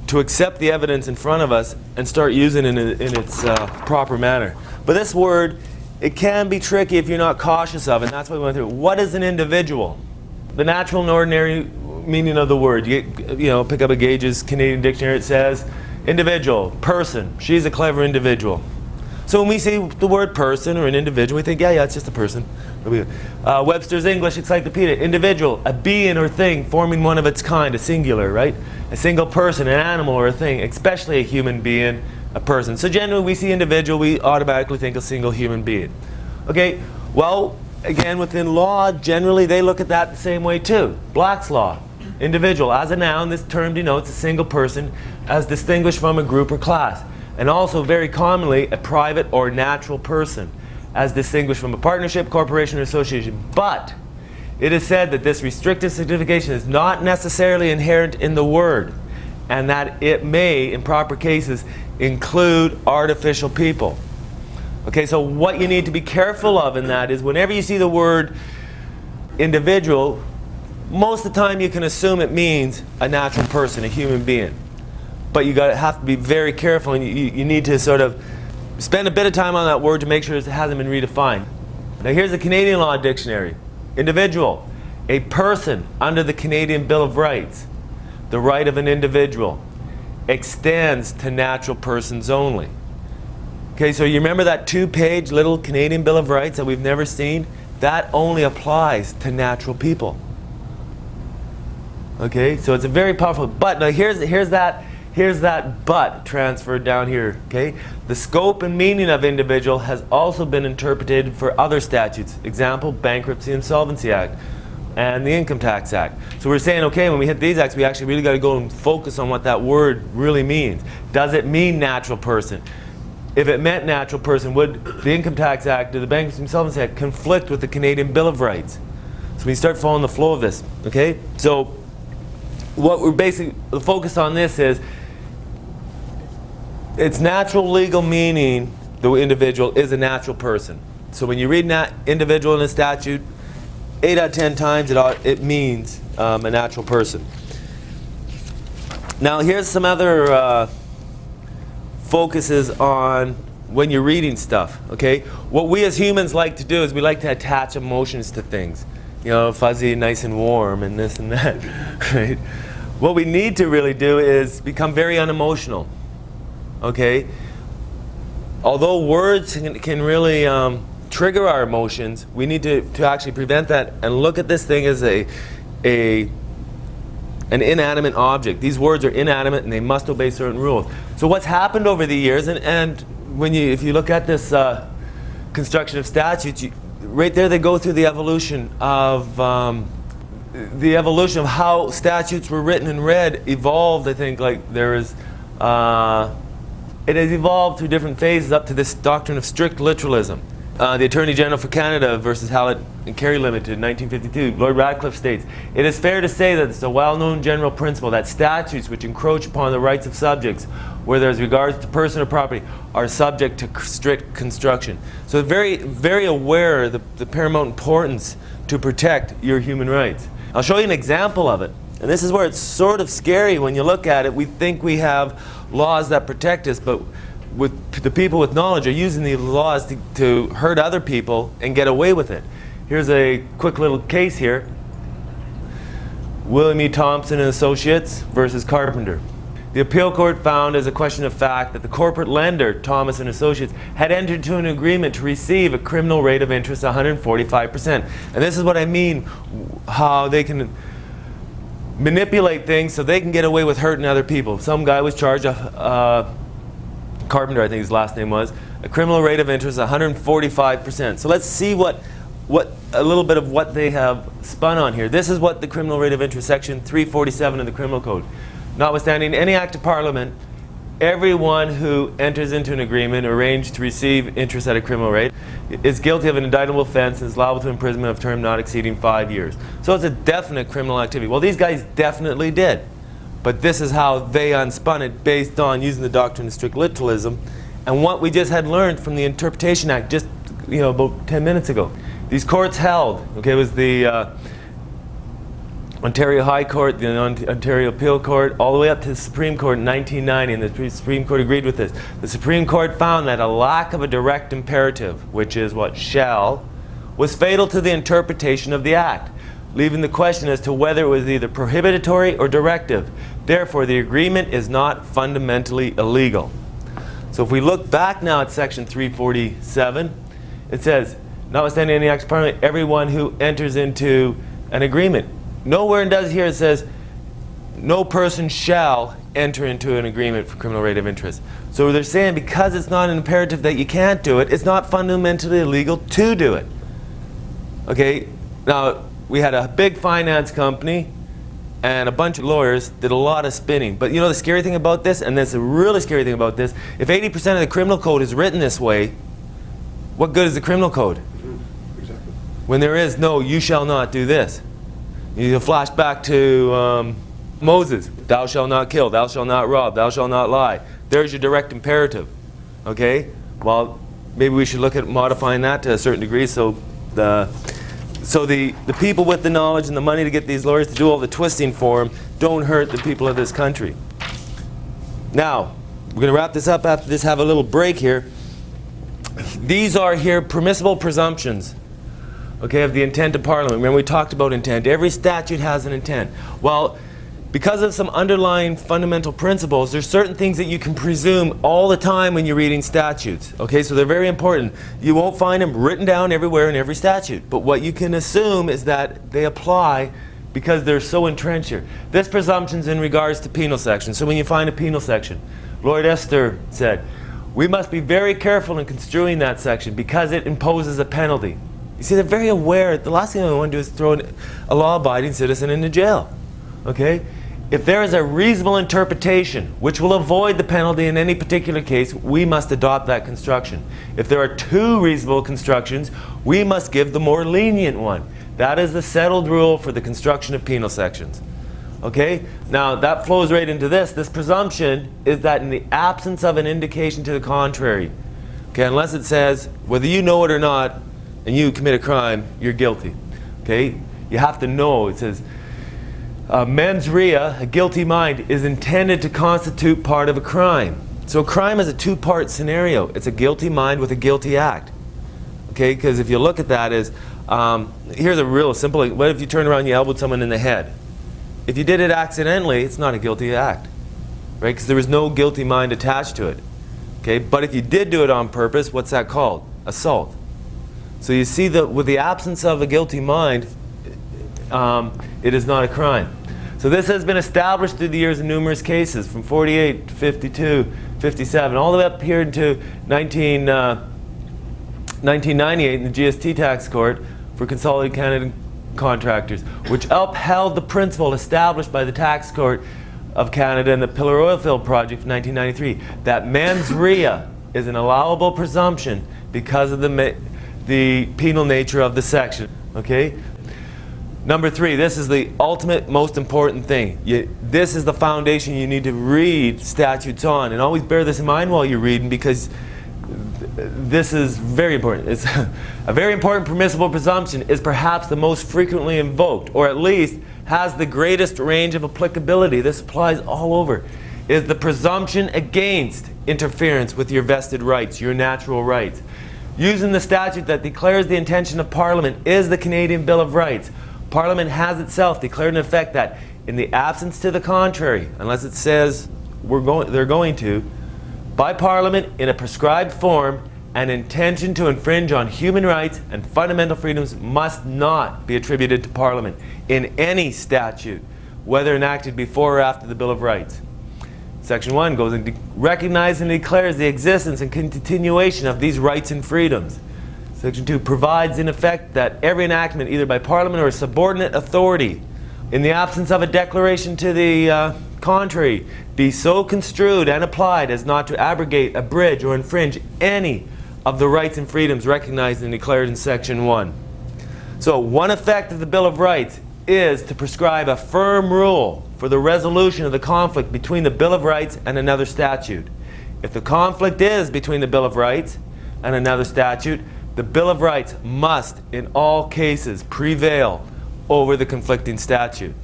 to accept the evidence in front of us and start using it in its proper manner. But this word, it can be tricky if you're not cautious of it, and that's why we went through it. What is an individual? The natural and ordinary meaning of the word. You know, pick up a Gage's Canadian dictionary, it says individual, person. She's a clever individual. So when we see the word person or an individual, we think, yeah, it's just a person. Webster's English Encyclopedia, individual, a being or thing forming one of its kind, a singular, right? A single person, an animal or a thing, especially a human being, a person. So generally we see individual, we automatically think a single human being. Okay, well, again, within law, generally they look at that the same way too. Black's Law, individual. As a noun, this term denotes a single person as distinguished from a group or class. And also very commonly a private or natural person as distinguished from a partnership, corporation, or association. But it is said that this restrictive signification is not necessarily inherent in the word, and that it may, in proper cases, include artificial people. Okay, so what you need to be careful of in that is whenever you see the word individual, most of the time you can assume it means a natural person, a human being. But you have to be very careful, and you need to sort of spend a bit of time on that word to make sure it hasn't been redefined. Now here's the Canadian Law Dictionary. Individual, a person under the Canadian Bill of Rights. The right of an individual extends to natural persons only. Okay, so you remember that 2-page little Canadian Bill of Rights that we've never seen? That only applies to natural people. Okay, so it's a very powerful, but now here's that but transferred down here, okay? The scope and meaning of individual has also been interpreted for other statutes. Example, Bankruptcy Insolvency Act and the Income Tax Act. So we're saying, okay, when we hit these acts, we actually really got to go and focus on what that word really means. Does it mean natural person? If it meant natural person, would the Income Tax Act or the Bankruptcy Insolvency Act conflict with the Canadian Bill of Rights? So we start following the flow of this, okay? So what we're basically, the focus on this is, its natural legal meaning, the individual, is a natural person. So when you read individual in a statute, 8 out of 10 times it means a natural person. Now here's some other focuses on when you're reading stuff, okay? What we as humans like to do is we like to attach emotions to things. You know, fuzzy, nice and warm, and this and that, right? What we need to really do is become very unemotional. Okay, although words can really trigger our emotions, we need to actually prevent that and look at this thing as an inanimate object. These words are inanimate and they must obey certain rules. So what's happened over the years, and when if you look at this construction of statutes, right there they go through the evolution of how statutes were written and read evolved. I think like there is, it has evolved through different phases up to this doctrine of strict literalism. The Attorney General for Canada versus Hallett and Carey Limited, 1952, Lord Radcliffe states, "It is fair to say that it's a well-known general principle that statutes which encroach upon the rights of subjects, whether as regards to person or property, are subject to strict construction." So very, very aware of the paramount importance to protect your human rights. I'll show you an example of it. And this is where it's sort of scary when you look at it. We think we have laws that protect us, but the people with knowledge are using these laws to hurt other people and get away with it. Here's a quick little case here. William E. Thompson and Associates versus Carpenter. The appeal court found as a question of fact that the corporate lender, Thomas and Associates, had entered into an agreement to receive a criminal rate of interest 145%. And this is what I mean, how they can manipulate things so they can get away with hurting other people. Some guy was charged Carpenter, I think his last name was, a criminal rate of interest 145%. So let's see what a little bit of what they have spun on here. This is what the criminal rate of interest, section 347 of the Criminal Code. Notwithstanding any act of Parliament, everyone who enters into an agreement arranged to receive interest at a criminal rate is guilty of an indictable offense and is liable to imprisonment of term not exceeding 5 years. So it's a definite criminal activity. Well, these guys definitely did. But this is how they unspun it based on using the doctrine of strict literalism and what we just had learned from the Interpretation Act just about 10 minutes ago. These courts held, okay, it was the Ontario High Court, the Ontario Appeal Court, all the way up to the Supreme Court in 1990, and the Supreme Court agreed with this. The Supreme Court found that a lack of a direct imperative, which is what shall, was fatal to the interpretation of the Act, leaving the question as to whether it was either prohibitory or directive. Therefore, the agreement is not fundamentally illegal. So if we look back now at section 347, it says, notwithstanding any act of Parliament, everyone who enters into an agreement. Nowhere does here it says, no person shall enter into an agreement for criminal rate of interest. So they're saying because it's not an imperative that you can't do it, it's not fundamentally illegal to do it. Okay, now we had a big finance company and a bunch of lawyers did a lot of spinning. But you know the scary thing about this, and that's a really scary thing about this, if 80% of the criminal code is written this way, what good is the criminal code? Exactly. When there is no, you shall not do this. You flash back to Moses, thou shalt not kill, thou shalt not rob, thou shalt not lie. There's your direct imperative. Okay? Well, maybe we should look at modifying that to a certain degree so the people with the knowledge and the money to get these lawyers to do all the twisting for them don't hurt the people of this country. Now, we're going to wrap this up after this, have a little break here. These are here permissible presumptions, okay, of the intent of Parliament. Remember we talked about intent. Every statute has an intent. Well, because of some underlying fundamental principles, there's certain things that you can presume all the time when you're reading statutes. Okay, so they're very important. You won't find them written down everywhere in every statute. But what you can assume is that they apply because they're so entrenched here. This presumption's in regards to penal sections. So when you find a penal section, Lord Esther said, we must be very careful in construing that section because it imposes a penalty. You see, they're very aware. The last thing I want to do is throw a law-abiding citizen into jail. Okay? If there is a reasonable interpretation which will avoid the penalty in any particular case, we must adopt that construction. If there are two reasonable constructions, we must give the more lenient one. That is the settled rule for the construction of penal sections. Okay? Now, that flows right into this. This presumption is that in the absence of an indication to the contrary, okay, unless it says, whether you know it or not, and you commit a crime, you're guilty. Okay? You have to know. It says, mens rea, a guilty mind, is intended to constitute part of a crime. So a crime is a two-part scenario. It's a guilty mind with a guilty act. Okay? Because if you look at that as, here's a real simple, what if you turn around and you elbowed someone in the head? If you did it accidentally, it's not a guilty act. Right? Because there was no guilty mind attached to it. Okay? But if you did do it on purpose, what's that called? Assault. So you see that with the absence of a guilty mind, it is not a crime. So this has been established through the years in numerous cases, from 48 to 52, 57, all the way up here into 1998 in the GST tax court for Consolidated Canada contractors, which upheld the principle established by the tax court of Canada in the Pillar Oil Field project of 1993, that mens rea is an allowable presumption because of the penal nature of the section. Okay? Number 3, this is the ultimate most important thing. This is the foundation you need to read statutes on, and always bear this in mind while you're reading, because this is very important. It's a very important permissible presumption is perhaps the most frequently invoked, or at least has the greatest range of applicability. This applies all over. Is the presumption against interference with your vested rights, your natural rights. Using the statute that declares the intention of Parliament is the Canadian Bill of Rights. Parliament has itself declared in effect that, in the absence to the contrary, unless it says they're going to, by Parliament in a prescribed form, an intention to infringe on human rights and fundamental freedoms must not be attributed to Parliament in any statute, whether enacted before or after the Bill of Rights. Section 1 goes and recognizes and declares the existence and continuation of these rights and freedoms. Section 2 provides in effect that every enactment, either by Parliament or a subordinate authority, in the absence of a declaration to the contrary, be so construed and applied as not to abrogate, abridge, or infringe any of the rights and freedoms recognized and declared in Section 1. So one effect of the Bill of Rights is to prescribe a firm rule for the resolution of the conflict between the Bill of Rights and another statute. If the conflict is between the Bill of Rights and another statute, the Bill of Rights must, in all cases, prevail over the conflicting statute.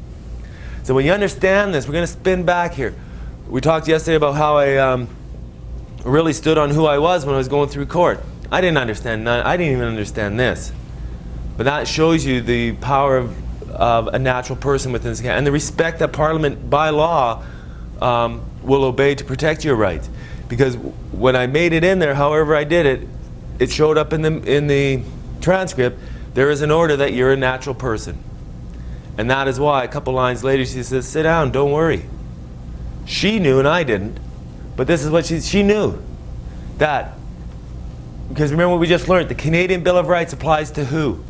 So when you understand this, we're going to spin back here. We talked yesterday about how I really stood on who I was when I was going through court. I didn't even understand this. But that shows you the power of a natural person within this, and the respect that Parliament, by law, will obey to protect your rights. Because when I made it in there, however I did it, it showed up in the transcript, there is an order that you're a natural person. And that is why, a couple lines later, she says, sit down, don't worry. She knew and I didn't, but this is what she knew. That, because remember what we just learned, the Canadian Bill of Rights applies to who?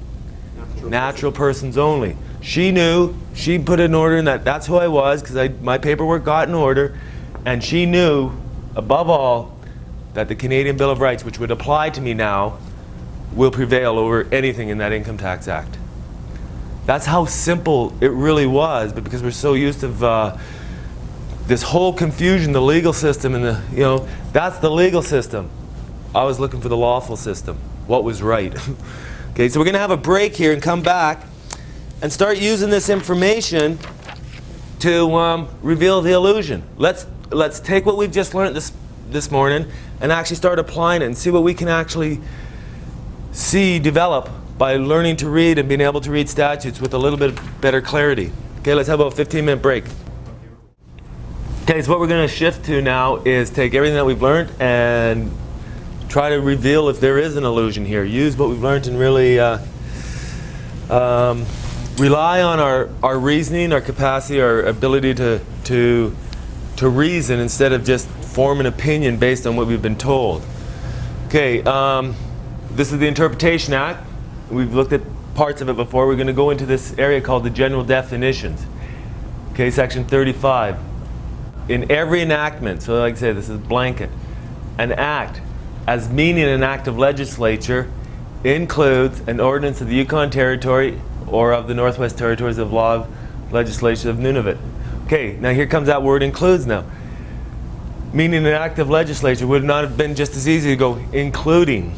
Natural persons only. She knew, she put an order in that's who I was, because my paperwork got in order, and she knew, above all, that the Canadian Bill of Rights, which would apply to me now, will prevail over anything in that Income Tax Act. That's how simple it really was, but because we're so used to this whole confusion, the legal system, and that's the legal system. I was looking for the lawful system, what was right. Okay, so we're going to have a break here and come back and start using this information to reveal the illusion. Let's take what we've just learned this morning and actually start applying it and see what we can actually see develop by learning to read and being able to read statutes with a little bit better clarity. Okay, let's have about a 15-minute break. Okay, so what we're going to shift to now is take everything that we've learned and try to reveal if there is an illusion here. Use what we've learned and really rely on our reasoning, our capacity, our ability to reason instead of just form an opinion based on what we've been told. Okay, this is the Interpretation Act. We've looked at parts of it before. We're going to go into this area called the general definitions. Okay, section 35. In every enactment, so like I said, this is blanket, an act as meaning an act of legislature includes an ordinance of the Yukon Territory or of the Northwest Territories of law of legislation of Nunavut. Okay, now here comes that word includes now. Meaning an act of legislature would not have been just as easy to go including,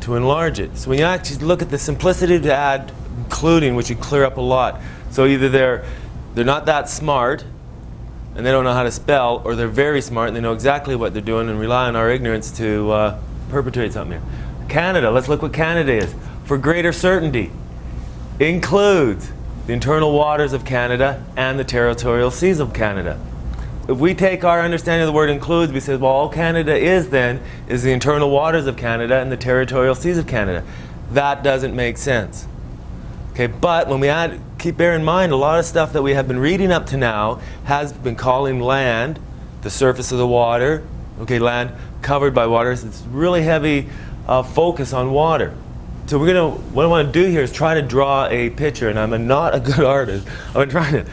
to enlarge it. So when you actually look at the simplicity to add including, which would clear up a lot. So either they're not that smart and they don't know how to spell, or they're very smart and they know exactly what they're doing and rely on our ignorance to perpetuate something here. Canada, let's look what Canada is. For greater certainty, includes the internal waters of Canada and the territorial seas of Canada. If we take our understanding of the word includes, we say, well, all Canada is then is the internal waters of Canada and the territorial seas of Canada. That doesn't make sense. Okay, but when we add, bear in mind, a lot of stuff that we have been reading up to now has been calling land the surface of the water. Okay, land covered by water. So it's really heavy focus on water. So what I want to do here is try to draw a picture, and I'm not a good artist. I've been trying to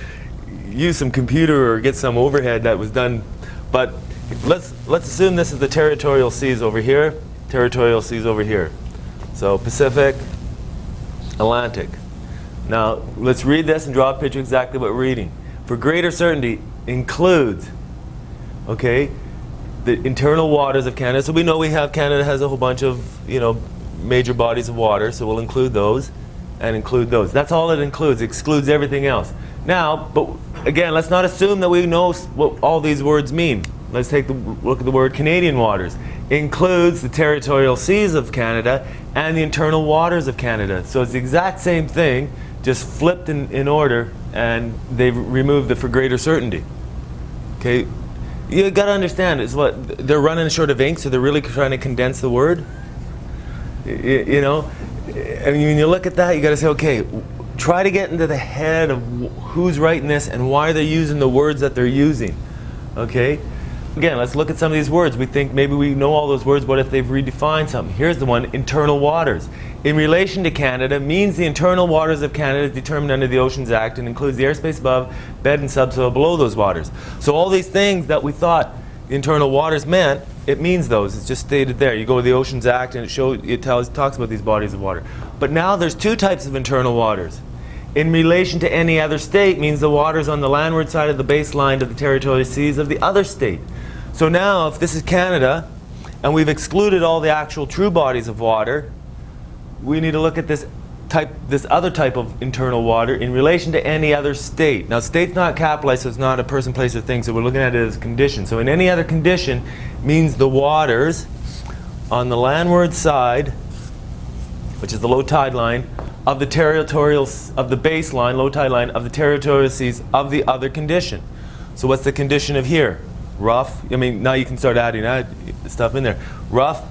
use some computer or get some overhead that was done, but let's assume this is the territorial seas over here, territorial seas over here. So Pacific, Atlantic. Now let's read this and draw a picture exactly what we're reading. For greater certainty includes, okay, the internal waters of Canada. So we know Canada has a whole bunch of, major bodies of water, so we'll include those and include those. That's all it includes. It excludes everything else. Now, but again, let's not assume that we know what all these words mean. Let's take a look at the word Canadian waters. Includes the territorial seas of Canada and the internal waters of Canada. So it's the exact same thing, just flipped in order, and they've removed the for greater certainty. Okay, you got to understand is what they're running short of ink, so they're really trying to condense the word. You know, I mean, when you look at that, you got to say, okay, try to get into the head of who's writing this and why they're using the words that they're using. Okay. Again, let's look at some of these words. We think maybe we know all those words. What if they've redefined something? Here's the one, internal waters. In relation to Canada means the internal waters of Canada is determined under the Oceans Act and includes the airspace above, bed and subsoil below those waters. So all these things that we thought internal waters meant, it means those. It's just stated there. You go to the Oceans Act and it talks about these bodies of water. But now there's two types of internal waters. In relation to any other state means the waters on the landward side of the baseline of the territorial seas of the other state. So now, if this is Canada, and we've excluded all the actual true bodies of water, we need to look at this other type of internal water in relation to any other state. Now, state's not capitalized, so it's not a person, place, or thing, so we're looking at it as condition. So in any other condition means the waters on the landward side, which is the low tide line, of the baseline, low tide line, of the territorial seas of the other condition. So what's the condition of here? Rough, I mean, now you can start adding stuff in there. Rough,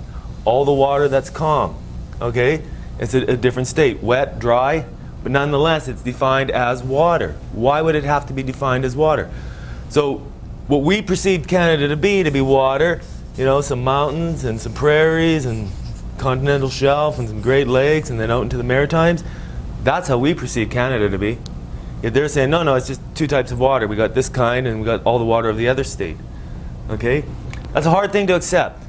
all the water that's calm, okay? It's a different state. Wet, dry, but nonetheless, it's defined as water. Why would it have to be defined as water? So what we perceived Canada to be water, you know, some mountains and some prairies and continental shelf and some Great Lakes and then out into the Maritimes, that's how we perceive Canada to be. If they're saying, no, it's just two types of water. We got this kind and we got all the water of the other state. Okay? That's a hard thing to accept.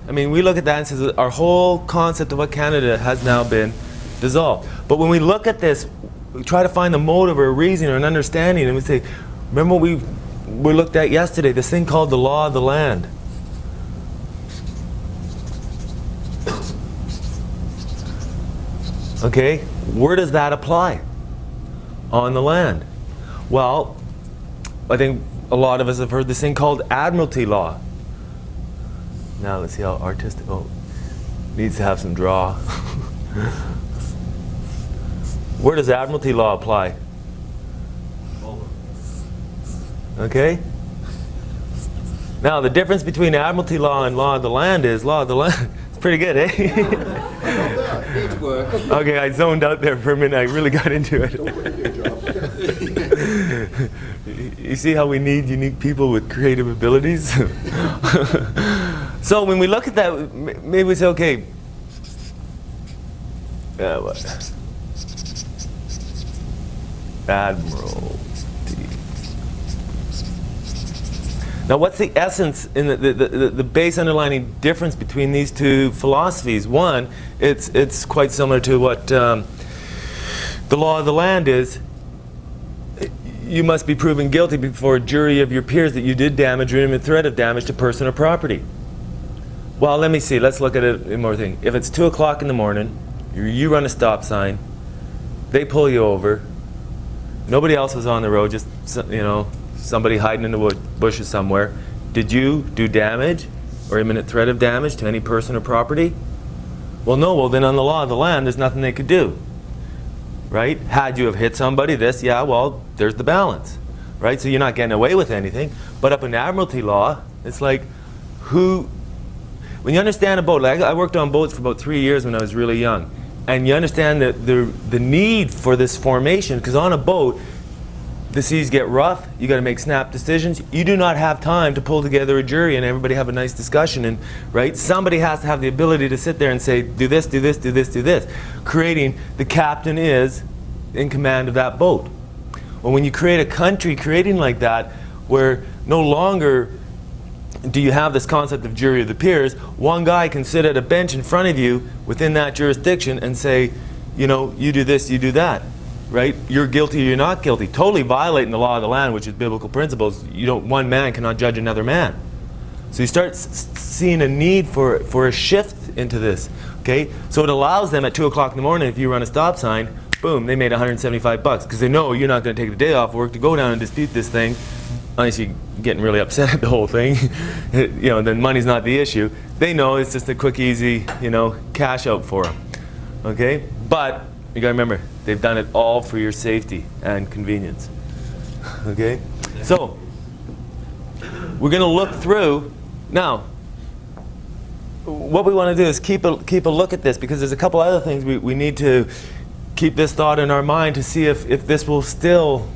I mean, we look at that and say our whole concept of what Canada has now been dissolved. But when we look at this, we try to find the motive or a reason or an understanding, and we say, remember what we looked at yesterday, this thing called the law of the land. Okay? Where does that apply? On the land. Well, I think a lot of us have heard this thing called admiralty law. Now let's see how artistic. Oh, needs to have some draw. Where does admiralty law apply? Okay. Now the difference between admiralty law and law of the land is law of the land. It's pretty good, eh? Okay, I zoned out there for a minute. I really got into it. You see how we need unique people with creative abilities? So when we look at that, maybe we say, okay, admiralty. Now what's the essence in the base underlining difference between these two philosophies? One, it's quite similar to what the law of the land is. You must be proven guilty before a jury of your peers that you did damage or imminent threat of damage to person or property. Well, let me see. Let's look at it in more thing. If it's 2 o'clock in the morning, you run a stop sign, they pull you over, nobody else was on the road, just, you know, somebody hiding in the bushes somewhere. Did you do damage or imminent threat of damage to any person or property? Well, no. Well, then on the law of the land, there's nothing they could do. Right? Had you have hit somebody, well, there's the balance. Right? So you're not getting away with anything. But up in admiralty law, it's like, when you understand a boat, like I worked on boats for about 3 years when I was really young. and you understand that the need for this formation, because on a boat, the seas get rough, you got to make snap decisions. You do not have time to pull together a jury and everybody have a nice discussion, and right? Somebody has to have the ability to sit there and say, do this, do this, do this, do this. The captain is in command of that boat. Well, when you create a country creating like that, where no longer do you have this concept of jury of the peers, one guy can sit at a bench in front of you within that jurisdiction and say, you know, you do this, you do that. Right? You're guilty or you're not guilty. Totally violating the law of the land, which is biblical principles. One man cannot judge another man. So you start seeing a need for a shift into this. Okay? So it allows them at 2 o'clock in the morning, if you run a stop sign, boom, they made $175 because they know you're not going to take the day off work to go down and dispute this thing, unless you're getting really upset at the whole thing. You know, then money's not the issue. They know it's just a quick, easy, you know, cash out for them. Okay? But you got to remember, they've done it all for your safety and convenience. Okay? So, we're going to look through. Now, what we want to do is keep a look at this, because there's a couple other things we need to keep this thought in our mind to see if this will still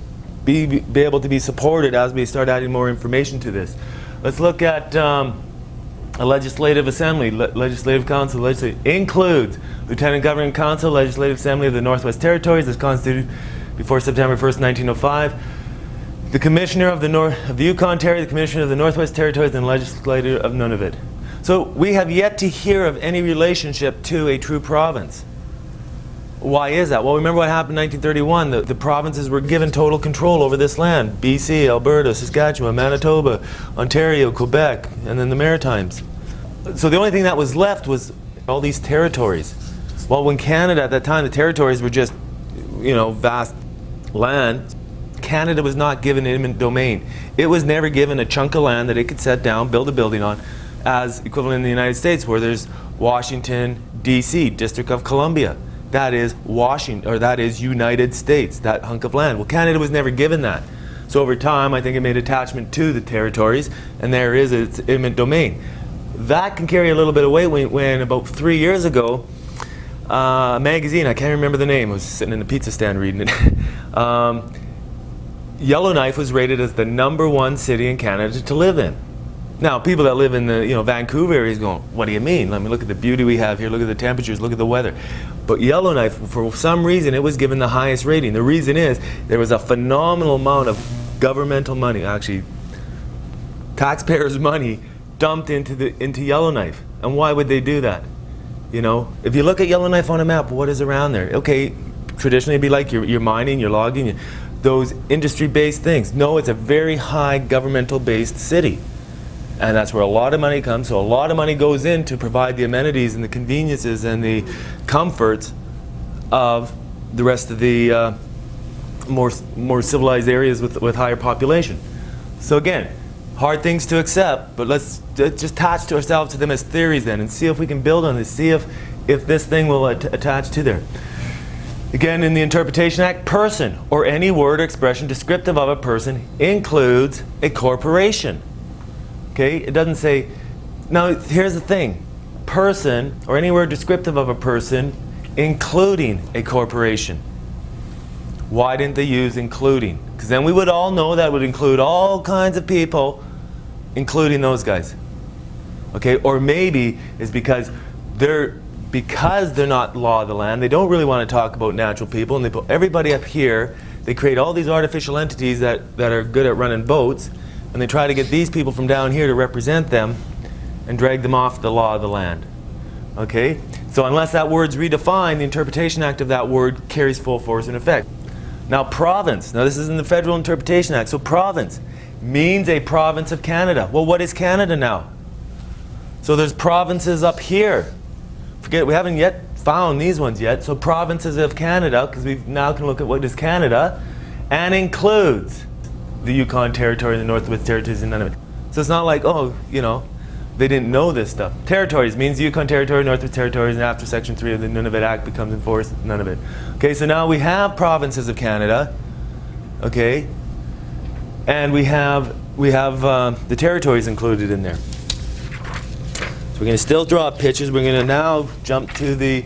be able to be supported as we start adding more information to this. Let's look at a legislative assembly, legislative council, includes Lieutenant Governing Council, Legislative Assembly of the Northwest Territories, as constituted before September 1st, 1905. The Commissioner of the Yukon Territory, the Commissioner of the Northwest Territories, and Legislator of Nunavut. So we have yet to hear of any relationship to a true province. Why is that? Well, remember what happened in 1931. The provinces were given total control over this land. BC, Alberta, Saskatchewan, Manitoba, Ontario, Quebec, and then the Maritimes. So the only thing that was left was all these territories. Well, when Canada, at that time, the territories were just, you know, vast land. Canada was not given eminent domain. It was never given a chunk of land that it could set down, build a building on, as equivalent in the United States, where there's Washington, D.C., District of Columbia. That is Washington, or that is United States, that hunk of land. Well, Canada was never given that. So over time, I think it made attachment to the territories, and there is its eminent domain. That can carry a little bit of weight when about 3 years ago, a magazine, I can't remember the name, I was sitting in the pizza stand reading it. Yellowknife was rated as the #1 city in Canada to live in. Now, people that live in the Vancouver area is going, what do you mean? Let me look at the beauty we have here, look at the temperatures, look at the weather. But Yellowknife, for some reason, it was given the highest rating. The reason is there was a phenomenal amount of governmental money, actually taxpayers' money, dumped into Yellowknife. And why would they do that? You know, if you look at Yellowknife on a map, what is around there? Okay, traditionally it'd be like you're mining, you're logging, those industry-based things. No, it's a very high governmental-based city. And that's where a lot of money comes. So a lot of money goes in to provide the amenities and the conveniences and the comforts of the rest of the more civilized areas with higher population. So again, hard things to accept, but let's just attach ourselves to them as theories then and see if we can build on this, see if this thing will attach to there. Again, in the Interpretation Act, person or any word or expression descriptive of a person includes a corporation. Okay, it doesn't say, now here's the thing, person or any word descriptive of a person including a corporation. Why didn't they use including? Because then we would all know that would include all kinds of people, including those guys. Okay, or maybe it's because they're not law of the land, they don't really want to talk about natural people, and they put everybody up here, they create all these artificial entities that are good at running boats, and they try to get these people from down here to represent them and drag them off the law of the land. Okay? So unless that word's redefined, the Interpretation Act of that word carries full force and effect. Now province, now this is in the Federal Interpretation Act, so province means a province of Canada. Well, what is Canada now? So there's provinces up here. Forget, we haven't yet found these ones yet, so provinces of Canada, because we now can look at what is Canada, and includes the Yukon Territory, the Northwest Territories, and Nunavut. So it's not like, oh, you know, they didn't know this stuff. Territories means Yukon Territory, Northwest Territories, and after Section 3 of the Nunavut Act becomes enforced, Nunavut. Okay, so now we have provinces of Canada, okay, and we have the territories included in there. So we're going to still draw pictures. We're going to now jump to the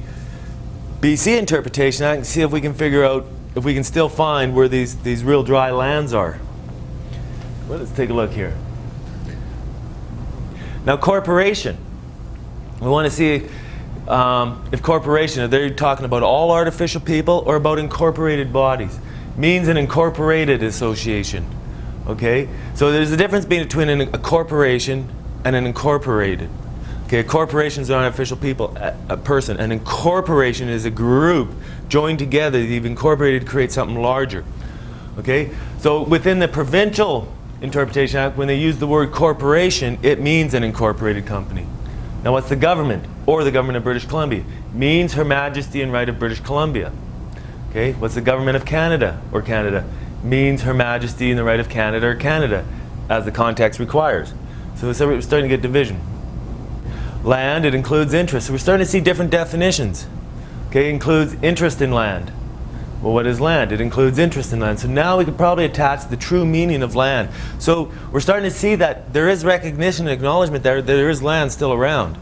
BC interpretation, I can see if we can figure out, if we can still find where these real dry lands are. Well, let's take a look here. Now, corporation. We want to see if corporation, are they talking about all artificial people or about incorporated bodies? Means an incorporated association. Okay? So there's a difference between a corporation and an incorporated. Okay, a corporation is an artificial people, a person. An incorporation is a group joined together. You've incorporated to create something larger. Okay? So within the Provincial Interpretation Act, when they use the word corporation, it means an incorporated company. Now what's the government, or the government of British Columbia? Means Her Majesty and Right of British Columbia. Okay? What's the government of Canada, or Canada? Means Her Majesty and the Right of Canada, or Canada, as the context requires. So we're starting to get division. Land, it includes interest. So we're starting to see different definitions. Okay, it includes interest in land. Well, what is land? It includes interest in land. So now we could probably attach the true meaning of land. So we're starting to see that there is recognition and acknowledgement that there is land still around.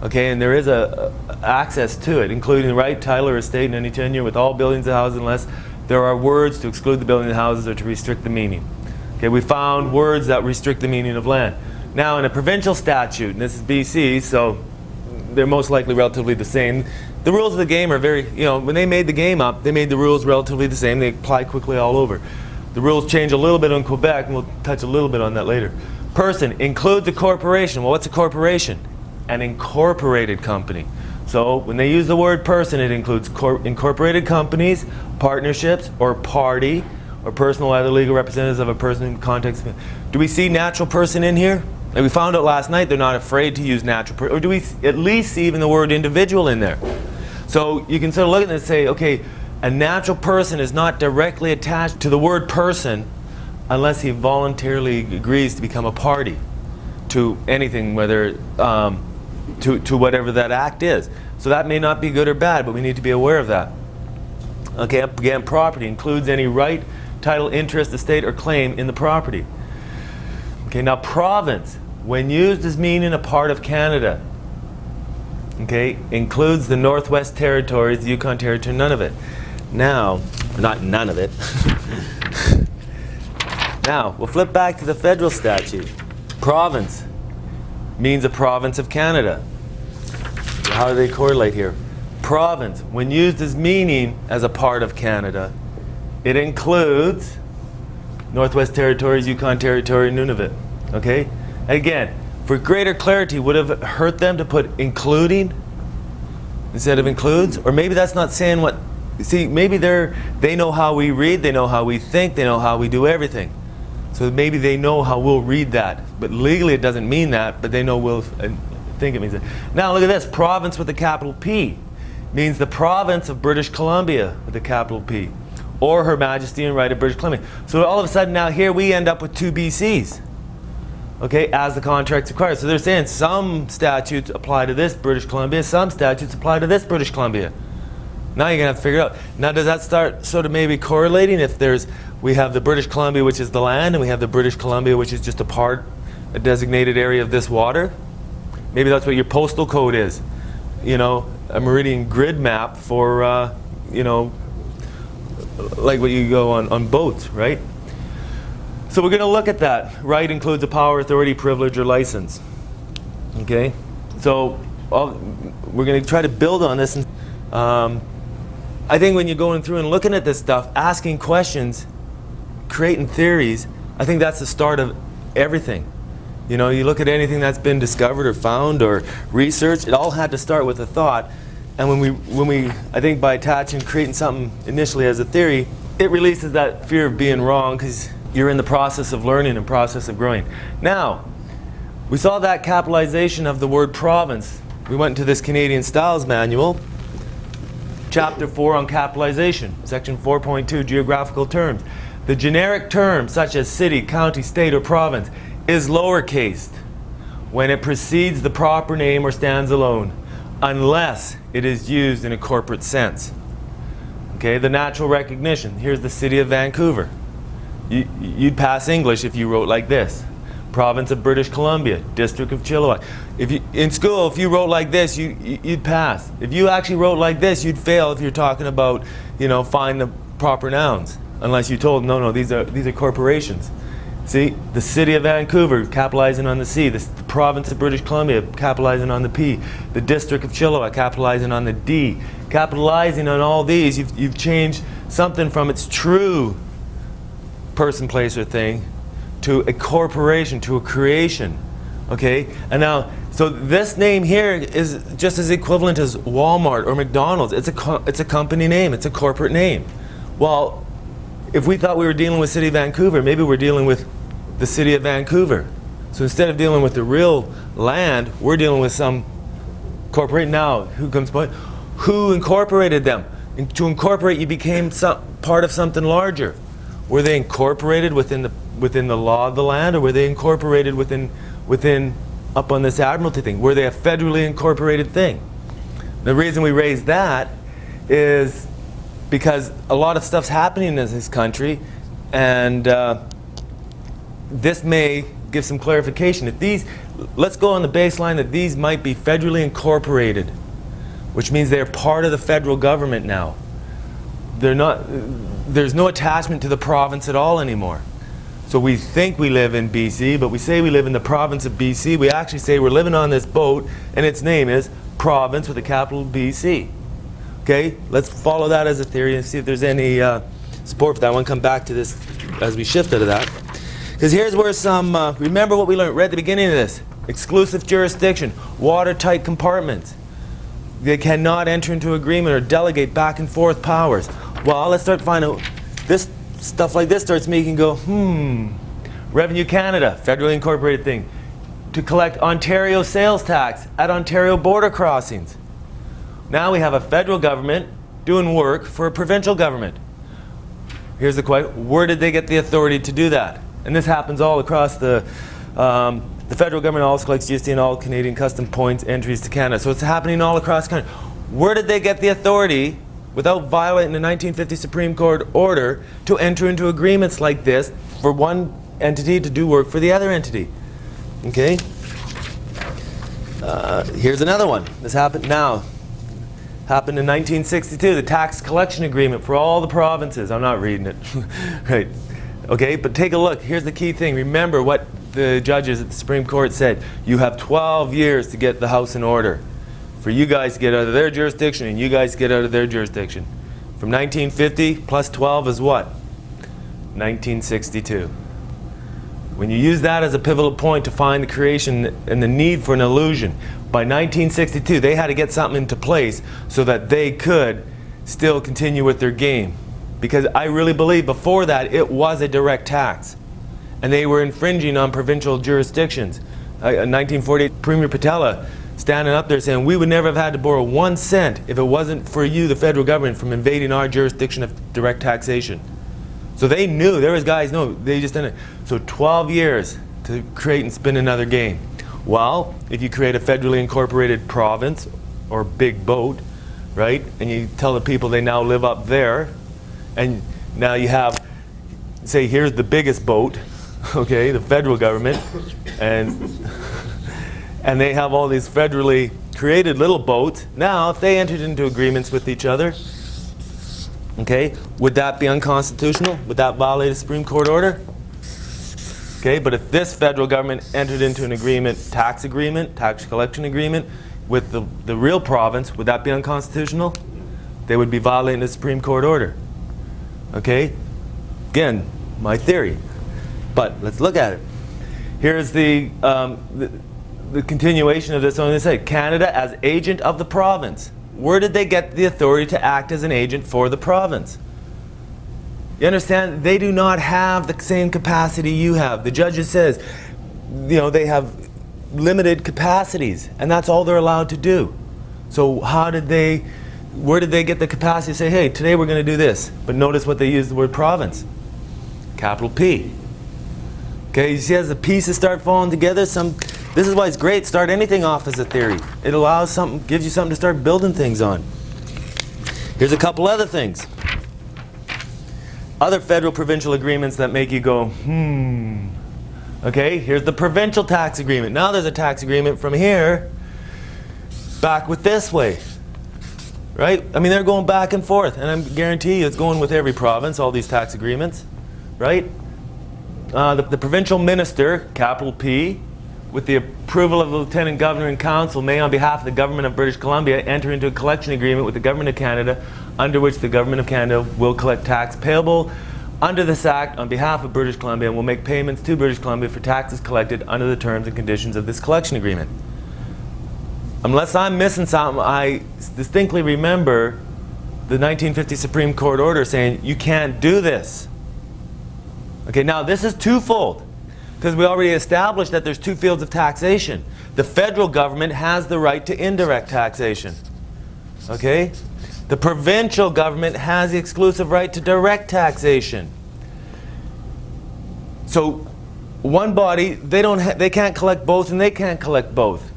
Okay, and there is a access to it, including the right, title, or estate in any tenure with all buildings and houses unless there are words to exclude the buildings and houses or to restrict the meaning. Okay, we found words that restrict the meaning of land. Now, in a provincial statute, and this is BC, so they're most likely relatively the same. The rules of the game are very, when they made the game up, they made the rules relatively the same. They apply quickly all over. The rules change a little bit on Quebec, and we'll touch a little bit on that later. Person includes a corporation. Well, what's a corporation? An incorporated company. So when they use the word person, it includes incorporated companies, partnerships, or party, or personal, either legal representatives of a person in context. Do we see natural person in here? Like we found out last night, they're not afraid to use natural person. Or do we at least see even the word individual in there? So you can sort of look at it and say, okay, a natural person is not directly attached to the word person unless he voluntarily agrees to become a party to anything, whether to whatever that act is. So that may not be good or bad, but we need to be aware of that. Okay, again, property includes any right, title, interest, estate, or claim in the property. Okay, now province, when used as meaning a part of Canada, okay, includes the Northwest Territories, the Yukon Territory, none of it. Now, not none of it. Now, we'll flip back to the federal statute. Province means a province of Canada. How do they correlate here? Province, when used as meaning as a part of Canada, it includes Northwest Territories, Yukon Territory, Nunavut. Okay? Again, for greater clarity, would have hurt them to put including instead of includes? Or maybe that's not saying what... See, maybe they know how we read, they know how we think, they know how we do everything. So maybe they know how we'll read that. But legally it doesn't mean that, but they know we'll think it means it. Now look at this. Province with a capital P means the province of British Columbia with a capital P. Or Her Majesty and Right of British Columbia. So all of a sudden now here we end up with two BCs. Okay, as the contracts require. So they're saying some statutes apply to this British Columbia, some statutes apply to this British Columbia. Now you're going to have to figure it out. Now does that start sort of maybe correlating if we have the British Columbia, which is the land, and we have the British Columbia, which is just a designated area of this water? Maybe that's what your postal code is. A meridian grid map for, like what you go on boats, right? So we're going to look at that. Right includes a power, authority, privilege, or license. Okay? So we're going to try to build on this. I think when you're going through and looking at this stuff, asking questions, creating theories, I think that's the start of everything. You look at anything that's been discovered or found or researched, it all had to start with a thought. And when we I think by attaching, creating something initially as a theory, it releases that fear of being wrong because you're in the process of learning and process of growing. Now, we saw that capitalization of the word province. We went into this Canadian Styles Manual, Chapter 4 on capitalization, Section 4.2, geographical terms. The generic term, such as city, county, state, or province, is lowercased when it precedes the proper name or stands alone, unless it is used in a corporate sense. Okay, the natural recognition. Here's the city of Vancouver. You'd pass English if you wrote like this. Province of British Columbia, District of Chilliwack. In school, if you wrote like this, you'd pass. If you actually wrote like this, you'd fail if you're talking about, find the proper nouns. Unless you told, no, these are corporations. See, the City of Vancouver, capitalizing on the C. The Province of British Columbia, capitalizing on the P. The District of Chilliwack, capitalizing on the D. Capitalizing on all these, you've changed something from its true person, place, or thing to a corporation, to a creation, okay? And now, so this name here is just as equivalent as Walmart or McDonald's. It's a company name, it's a corporate name. Well, if we thought we were dealing with City of Vancouver, maybe we're dealing with the City of Vancouver. So instead of dealing with the real land, we're dealing with some corporate. Now, who comes by? Who incorporated them? And to incorporate, you became part of something larger. Were they incorporated within the law of the land, or were they incorporated within up on this admiralty thing? Were they a federally incorporated thing? The reason we raise that is because a lot of stuff's happening in this country, and this may give some clarification. Let's go on the baseline that these might be federally incorporated, which means they're part of the federal government now. They're not. There's no attachment to the province at all anymore. So we think we live in BC, but we say we live in the province of BC. We actually say we're living on this boat, and its name is Province with a capital BC. Okay, let's follow that as a theory and see if there's any support for that. I want to come back to this as we shift out of that. Because here's where some, remember what we learned right at the beginning of this. Exclusive jurisdiction, watertight compartments. They cannot enter into agreement or delegate back and forth powers. Well, let's start finding out. This stuff like this starts making go, Revenue Canada, federally incorporated thing, to collect Ontario sales tax at Ontario border crossings. Now we have a federal government doing work for a provincial government. Here's the question: where did they get the authority to do that? And this happens all across the federal government also collects GST and all Canadian custom points entries to Canada. So it's happening all across Canada. Where did they get the authority, without violating the 1950 Supreme Court order, to enter into agreements like this for one entity to do work for the other entity? Okay. Here's another one. This happened now. Happened in 1962, the tax collection agreement for all the provinces. I'm not reading it. Right. Okay, but take a look. Here's the key thing. Remember what the judges at the Supreme Court said. You have 12 years to get the house in order. For you guys to get out of their jurisdiction and you guys to get out of their jurisdiction. From 1950 plus 12 is what? 1962. When you use that as a pivotal point to find the creation and the need for an illusion, by 1962 they had to get something into place so that they could still continue with their game. Because I really believe before that it was a direct tax. And they were infringing on provincial jurisdictions. In 1948, Premier Patella standing up there saying, we would never have had to borrow 1 cent if it wasn't for you, the federal government, from invading our jurisdiction of direct taxation. So they knew, there was guys, no, they just didn't. So 12 years to create and spin another game. Well, if you create a federally incorporated province or big boat, right, and you tell the people they now live up there, and now you have, say, here's the biggest boat, okay, the federal government, and they have all these federally created little boats. Now, if they entered into agreements with each other, okay, would that be unconstitutional? Would that violate a Supreme Court order? Okay, but if this federal government entered into an agreement, tax collection agreement, with the real province, would that be unconstitutional? They would be violating the Supreme Court order. Okay, again, my theory. But let's look at it. Here's the continuation of this on this side. Canada as agent of the province. Where did they get the authority to act as an agent for the province? You understand? They do not have the same capacity you have. The judge says, you know, they have limited capacities, and that's all they're allowed to do. So where did they get the capacity to say, hey, today we're going to do this? But notice what they use the word province. Capital P. Okay, you see as the pieces start falling together, this is why it's great, start anything off as a theory. It allows something, gives you something to start building things on. Here's a couple other things. Other federal provincial agreements that make you go, Okay, here's the provincial tax agreement. Now there's a tax agreement from here back with this way. Right? I mean, they're going back and forth, and I guarantee you it's going with every province, all these tax agreements. Right? The provincial minister, capital P, with the approval of the Lieutenant Governor and Council, may, on behalf of the Government of British Columbia, enter into a collection agreement with the Government of Canada, under which the Government of Canada will collect tax payable under this Act on behalf of British Columbia and will make payments to British Columbia for taxes collected under the terms and conditions of this collection agreement. Unless I'm missing something, I distinctly remember the 1950 Supreme Court order saying you can't do this. Okay, now this is twofold, because we already established that there's two fields of taxation. The federal government has the right to indirect taxation. Okay? The provincial government has the exclusive right to direct taxation. So one body, they can't collect both and they can't collect both.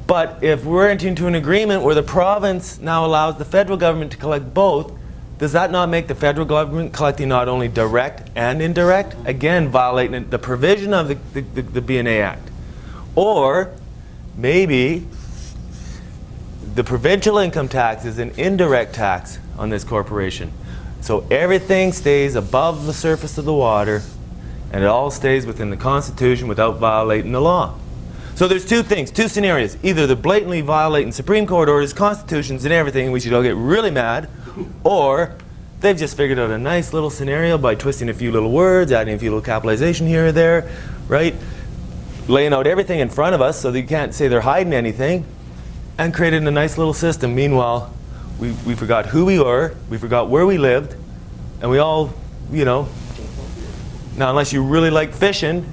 But if we're entering into an agreement where the province now allows the federal government to collect both, does that not make the federal government collecting not only direct and indirect? Again, violating the provision of the B&A Act. Or maybe the provincial income tax is an indirect tax on this corporation. So everything stays above the surface of the water, and it all stays within the Constitution without violating the law. So there's two things, two scenarios. Either they're blatantly violating Supreme Court orders, constitutions, and everything, and we should all get really mad, or they've just figured out a nice little scenario by twisting a few little words, adding a few little capitalization here or there, right? Laying out everything in front of us so that you can't say they're hiding anything, and created a nice little system. Meanwhile, we forgot who we were, we forgot where we lived, and we all, you know, now unless you really like fishing,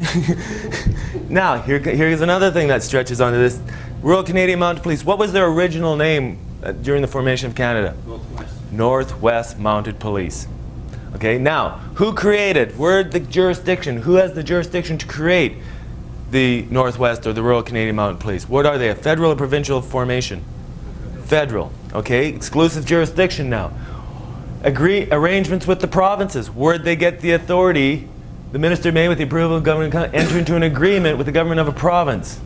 now here's another thing that stretches onto this. Royal Canadian Mounted Police, what was their original name during the formation of Canada? Northwest Mounted Police. Okay, now, who created, where's the jurisdiction? Who has the jurisdiction to create the Northwest or the Royal Canadian Mounted Police? What are they, a federal or provincial formation? Federal, okay, exclusive jurisdiction now. Arrangements with the provinces, where'd they get the authority? The minister may, with the approval of the government, enter into an agreement with the government of a province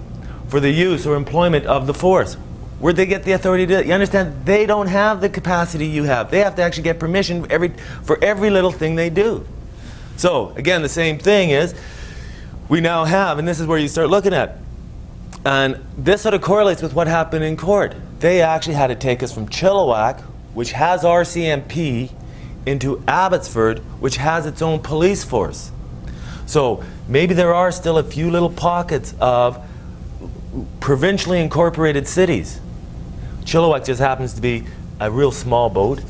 for the use or employment of the force. Where'd they get the authority to do it? You understand, they don't have the capacity you have. They have to actually get permission for every little thing they do. So, again, the same thing is, we now have, and this is where you start looking at, and this sort of correlates with what happened in court. They actually had to take us from Chilliwack, which has RCMP, into Abbotsford, which has its own police force. So, maybe there are still a few little pockets of provincially incorporated cities. Chilliwack just happens to be a real small boat.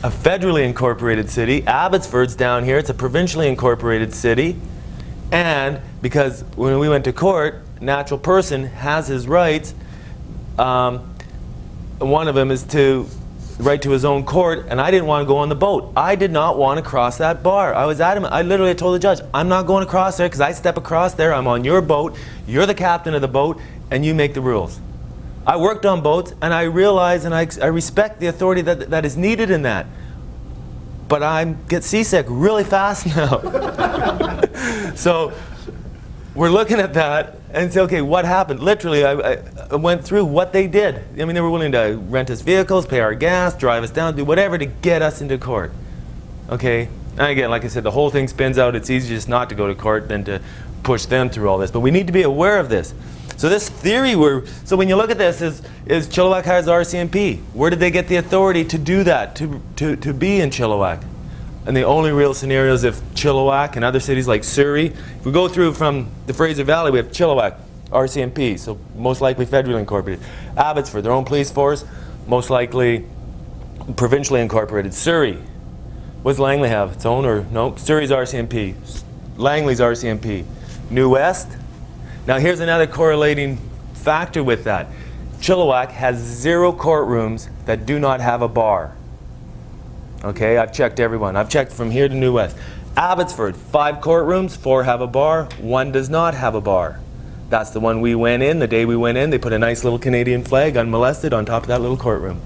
A federally incorporated city. Abbotsford's down here, it's a provincially incorporated city. And because when we went to court, a natural person has his rights. One of them is to right to his own court, and I didn't want to go on the boat. I did not want to cross that bar. I was adamant. I literally told the judge, I'm not going across there because I step across there, I'm on your boat, you're the captain of the boat, and you make the rules. I worked on boats, and I realize and I respect the authority that is needed in that. But I get seasick really fast now. So we're looking at that and say, okay, what happened? Literally, I went through what they did. I mean, they were willing to rent us vehicles, pay our gas, drive us down, do whatever to get us into court. Okay? And again, like I said, the whole thing spins out. It's easier just not to go to court than to push them through all this. But we need to be aware of this. So this theory, so when you look at this, is Chilliwack has RCMP. Where did they get the authority to do that, to be in Chilliwack? And the only real scenario is if Chilliwack and other cities like Surrey, if we go through from the Fraser Valley, we have Chilliwack, RCMP, so most likely federally incorporated. Abbotsford, their own police force, most likely provincially incorporated. Surrey, what does Langley have? Its own or no? Surrey's RCMP. Langley's RCMP. New West. Now here's another correlating factor with that. Chilliwack has 0 courtrooms that do not have a bar. Okay, I've checked everyone. I've checked from here to New West. Abbotsford, 5 courtrooms, 4 have a bar, 1 does not have a bar. That's the one we went in. The day we went in, they put a nice little Canadian flag, unmolested, on top of that little courtroom.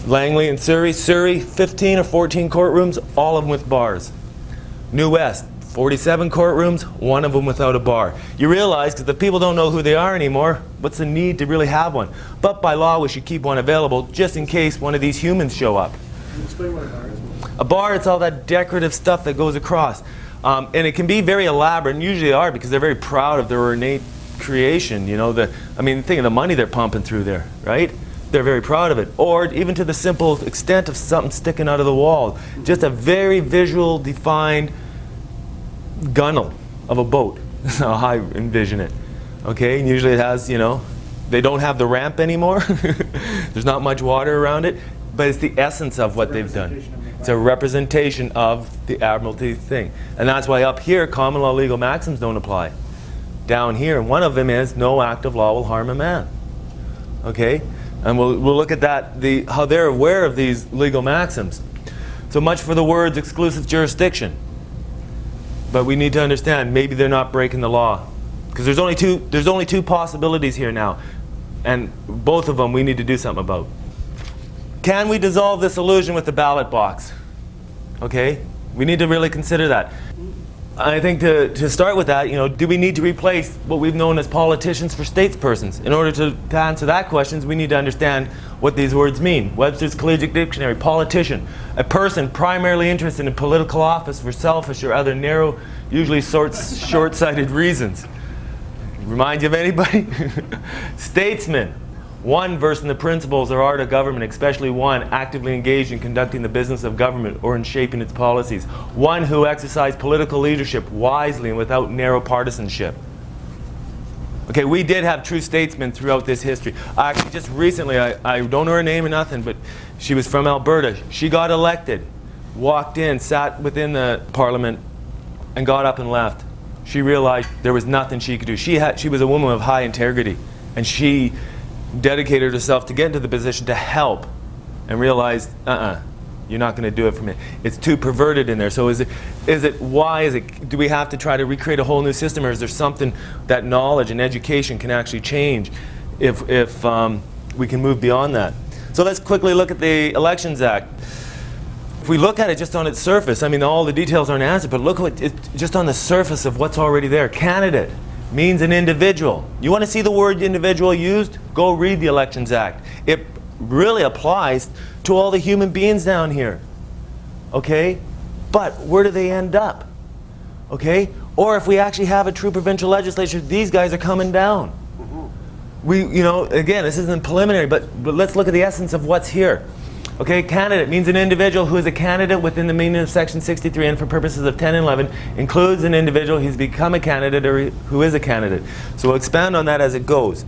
Langley and Surrey, 15 or 14 courtrooms, all of them with bars. New West, 47 courtrooms, one of them without a bar. You realize, because the people don't know who they are anymore, what's the need to really have one? But by law, we should keep one available just in case one of these humans show up. Can you explain what a bar is? A bar, it's all that decorative stuff that goes across. And it can be very elaborate, and usually they are, because they're very proud of their ornate creation. You know, think of the money they're pumping through there, right? They're very proud of it. Or even to the simple extent of something sticking out of the wall. Just a very visual, defined gunnel of a boat. That's how I envision it. Okay, and usually it has, you know, they don't have the ramp anymore. There's not much water around it, but it's the essence of what they've done. It's a representation of the Admiralty thing. And that's why up here, common law legal maxims don't apply. Down here, one of them is no act of law will harm a man. Okay, and we'll look at that, how they're aware of these legal maxims. So much for the words exclusive jurisdiction. But we need to understand, maybe they're not breaking the law. Because there's only two possibilities here now. And both of them we need to do something about. Can we dissolve this illusion with the ballot box? Okay? We need to really consider that. I think to start with that, you know, do we need to replace what we've known as politicians for statespersons? In order to answer that question, we need to understand what these words mean. Webster's Collegiate Dictionary, politician, a person primarily interested in political office for selfish or other narrow, usually short-sighted reasons. Remind you of anybody? Statesman, one versed in the principles or art of government, especially one actively engaged in conducting the business of government or in shaping its policies. One who exercised political leadership wisely and without narrow partisanship. Okay, we did have true statesmen throughout this history. Actually, just recently, I don't know her name or nothing, but she was from Alberta. She got elected, walked in, sat within the parliament, and got up and left. She realized there was nothing she could do. She was a woman of high integrity, and she dedicated herself to get into the position to help, and realized, you're not going to do it for me. It's too perverted in there. So do we have to try to recreate a whole new system, or is there something that knowledge and education can actually change if we can move beyond that? So let's quickly look at the Elections Act. If we look at it just on its surface, I mean, all the details aren't answered, but look at it just on the surface of what's already there. Candidate means an individual. You want to see the word individual used? Go read the Elections Act. It really applies to all the human beings down here. Okay? But where do they end up? Okay? Or if we actually have a true provincial legislature, these guys are coming down. You know, again, this isn't preliminary, but let's look at the essence of what's here. Okay, candidate means an individual who is a candidate within the meaning of Section 63 and for purposes of 10 and 11 includes an individual who's become a candidate or who is a candidate. So we'll expand on that as it goes.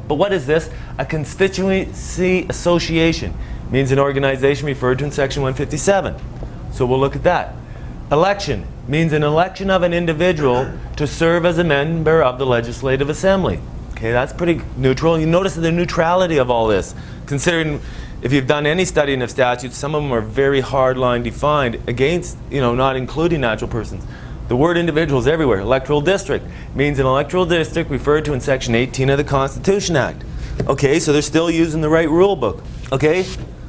But what is this? A constituency association means an organization referred to in Section 157. So we'll look at that. Election means an election of an individual to serve as a member of the Legislative Assembly. Okay, that's pretty neutral. You notice the neutrality of all this, considering if you've done any studying of statutes, some of them are very hard-line defined against, you know, not including natural persons. The word individual is everywhere. Electoral district means an electoral district referred to in Section 18 of the Constitution Act. Okay, so they're still using the right rule book. Okay,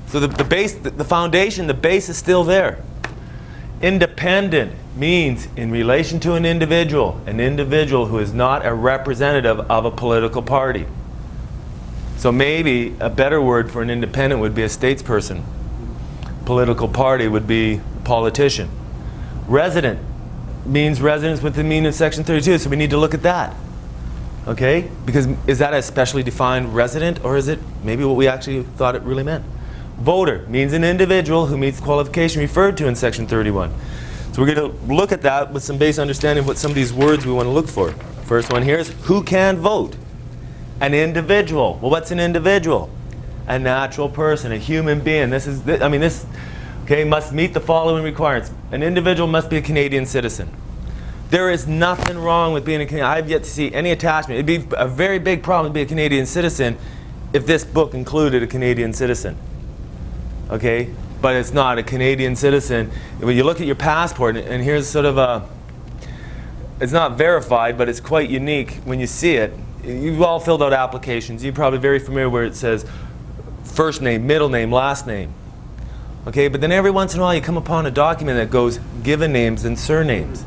so the base, the foundation, the base is still there. Independent means in relation to an individual who is not a representative of a political party. So maybe a better word for an independent would be a statesperson. Political party would be politician. Resident means residence within the meaning of Section 32, so we need to look at that. Okay? Because is that a specially defined resident, or is it maybe what we actually thought it really meant? Voter means an individual who meets the qualification referred to in Section 31. So we're going to look at that with some base understanding of what some of these words we want to look for. First one here is who can vote? An individual. Well, what's an individual? A natural person, a human being. This must meet the following requirements. An individual must be a Canadian citizen. There is nothing wrong with being a Canadian. I've yet to see any attachment. It'd be a very big problem to be a Canadian citizen if this book included a Canadian citizen. Okay? But it's not a Canadian citizen. When you look at your passport, and here's sort of a, it's not verified, but it's quite unique when you see it. You've all filled out applications. You're probably very familiar where it says first name, middle name, last name. Okay, but then every once in a while you come upon a document that goes given names and surnames.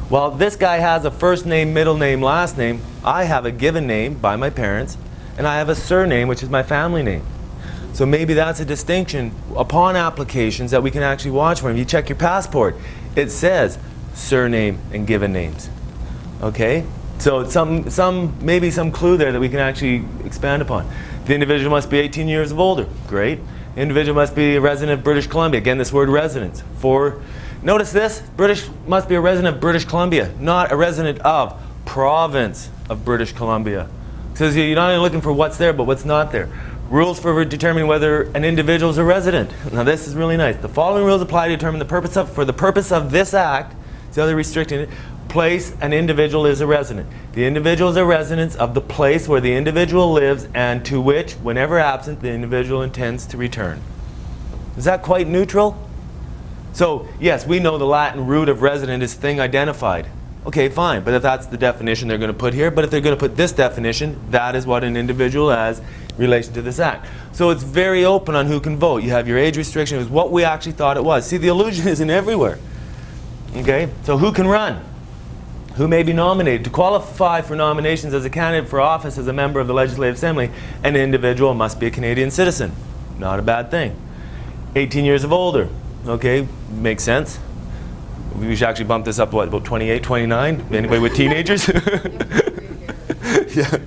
Well, this guy has a first name, middle name, last name. I have a given name by my parents, and I have a surname, which is my family name. So maybe that's a distinction upon applications that we can actually watch for. If you check your passport, it says surname and given names. Okay? So maybe some clue there that we can actually expand upon. The individual must be 18 years of older. Great. The individual must be a resident of British Columbia. Again, this word residence. Notice this, must be a resident of British Columbia, not a resident of province of British Columbia. It says you're not only looking for what's there, but what's not there. Rules for determining whether an individual is a resident. Now this is really nice. The following rules apply to determine for the purpose of this act, so they're restricting it, place an individual is a resident. The individual is a resident of the place where the individual lives and to which, whenever absent, the individual intends to return. Is that quite neutral? So, yes, we know the Latin root of resident is thing identified. Okay, fine, but if that's the definition they're going to put here, but if they're going to put this definition, that is what an individual has in relation to this act. So it's very open on who can vote. You have your age restriction, is what we actually thought it was. See, the illusion isn't everywhere. Okay, so who can run? Who may be nominated? To qualify for nominations as a candidate for office as a member of the Legislative Assembly, an individual must be a Canadian citizen. Not a bad thing. 18 years of older. Okay, makes sense. We should actually bump this up to what, about 28, 29? Anybody with teenagers? Yeah.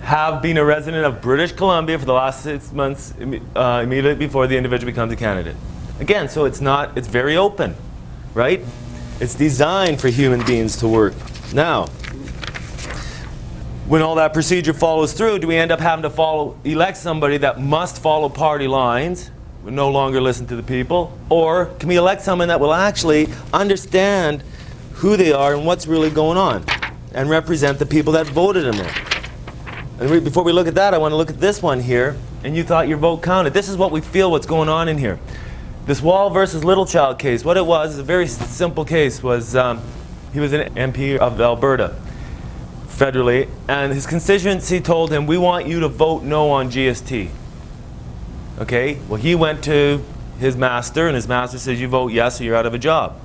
Have been a resident of British Columbia for the last 6 months immediately before the individual becomes a candidate. Again, so it's very open, right? It's designed for human beings to work. Now, when all that procedure follows through, do we end up having to elect somebody that must follow party lines, will no longer listen to the people? Or can we elect someone that will actually understand who they are and what's really going on and represent the people that voted them there? And before we look at that, I want to look at this one here. And you thought your vote counted. This is what we feel what's going on in here. This Wall versus Littlechild case, what it was is a very simple case. He was an MP of Alberta, federally, and his constituency told him, we want you to vote no on GST. Okay, well he went to his master, and his master says, you vote yes or you're out of a job.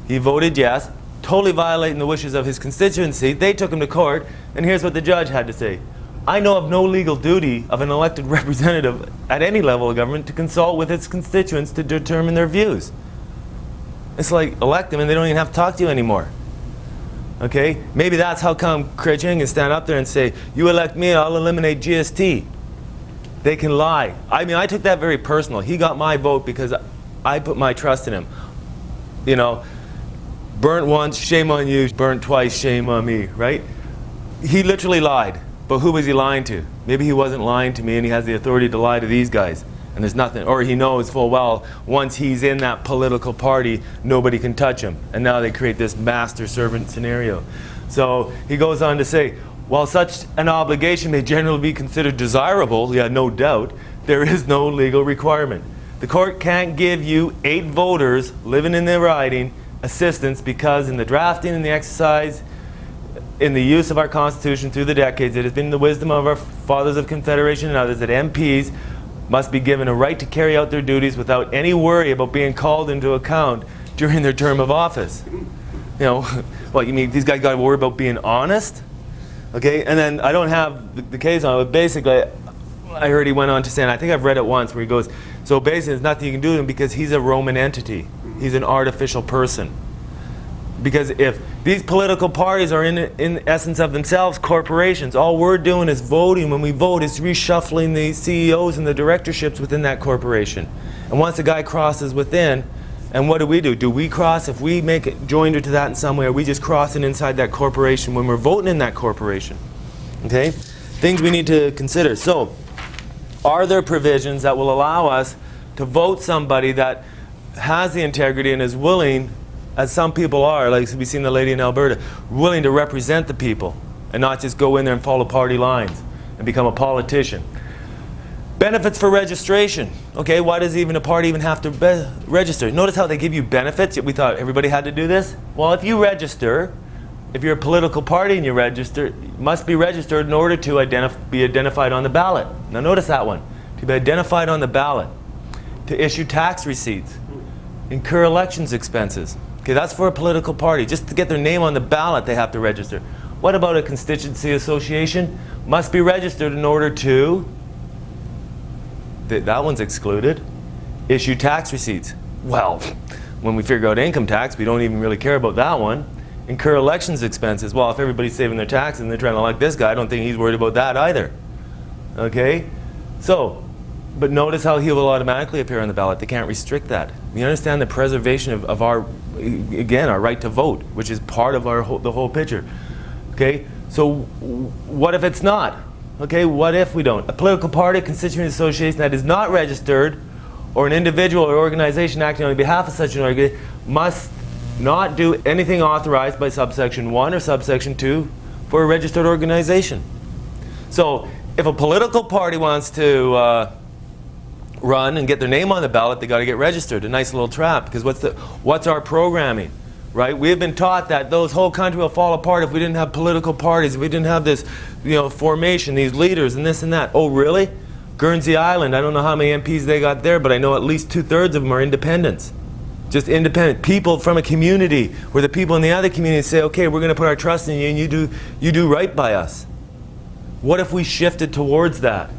He voted yes, totally violating the wishes of his constituency. They took him to court, and here's what the judge had to say. I know of no legal duty of an elected representative at any level of government to consult with its constituents to determine their views. It's like, elect them and they don't even have to talk to you anymore. Okay? Maybe that's how come Craig can stand up there and say, you elect me, I'll eliminate GST. They can lie. I mean, I took that very personal. He got my vote because I put my trust in him. You know, burnt once, shame on you. Burnt twice, shame on me, right? He literally lied. But who was he lying to? Maybe he wasn't lying to me and he has the authority to lie to these guys. And there's nothing, or he knows full well, once he's in that political party, nobody can touch him. And now they create this master-servant scenario. So he goes on to say, while such an obligation may generally be considered desirable, yeah, no doubt, there is no legal requirement. The court can't give you 8 voters living in the riding assistance because in the drafting and the exercise in the use of our Constitution through the decades, it has been the wisdom of our fathers of Confederation and others that MPs must be given a right to carry out their duties without any worry about being called into account during their term of office. You know, what, you mean these guys got to worry about being honest? Okay, and then I don't have the case on it, but basically, I heard he went on to say, and I think I've read it once, where he goes, so basically there's nothing you can do to him because he's a Roman entity. He's an artificial person. Because if these political parties are in essence of themselves corporations, all we're doing is voting. When we vote, is reshuffling the CEOs and the directorships within that corporation. And once a guy crosses within, and what do? Do we cross? If we make it joinder to that in some way, are we just crossing inside that corporation when we're voting in that corporation? Okay? Things we need to consider. So, are there provisions that will allow us to vote somebody that has the integrity and is willing, as some people are, like we've seen the lady in Alberta, willing to represent the people and not just go in there and follow party lines and become a politician. Benefits for registration. Okay, why does even a party even have to register? Notice how they give you benefits. We thought everybody had to do this. Well, if you register, if you're a political party and you register, you must be registered in order to be identified on the ballot. Now notice that one. To be identified on the ballot. To issue tax receipts. Incur elections expenses. Okay, that's for a political party. Just to get their name on the ballot, they have to register. What about a constituency association? Must be registered in order to, that one's excluded, issue tax receipts. Well, when we figure out income tax, we don't even really care about that one. Incur elections expenses. Well, if everybody's saving their taxes and they're trying to elect this guy, I don't think he's worried about that either. Okay? So, but notice how he will automatically appear on the ballot. They can't restrict that. We understand the preservation of our, again, our right to vote, which is part of the whole picture. Okay? So what if it's not? Okay, what if we don't? A political party, constituent association that is not registered, or an individual or organization acting on behalf of such an organization must not do anything authorized by subsection 1 or subsection 2 for a registered organization. So if a political party wants to run and get their name on the ballot, they got to get registered. A nice little trap, because what's our programming, right? We've been taught that those whole country will fall apart if we didn't have political parties, if we didn't have this, formation, these leaders and this and that. Oh, really? Guernsey Island, I don't know how many MPs they got there, but I know at least 2/3 of them are independents. Just independent people from a community where the people in the other community say, okay, we're going to put our trust in you and you do right by us. What if we shifted towards that?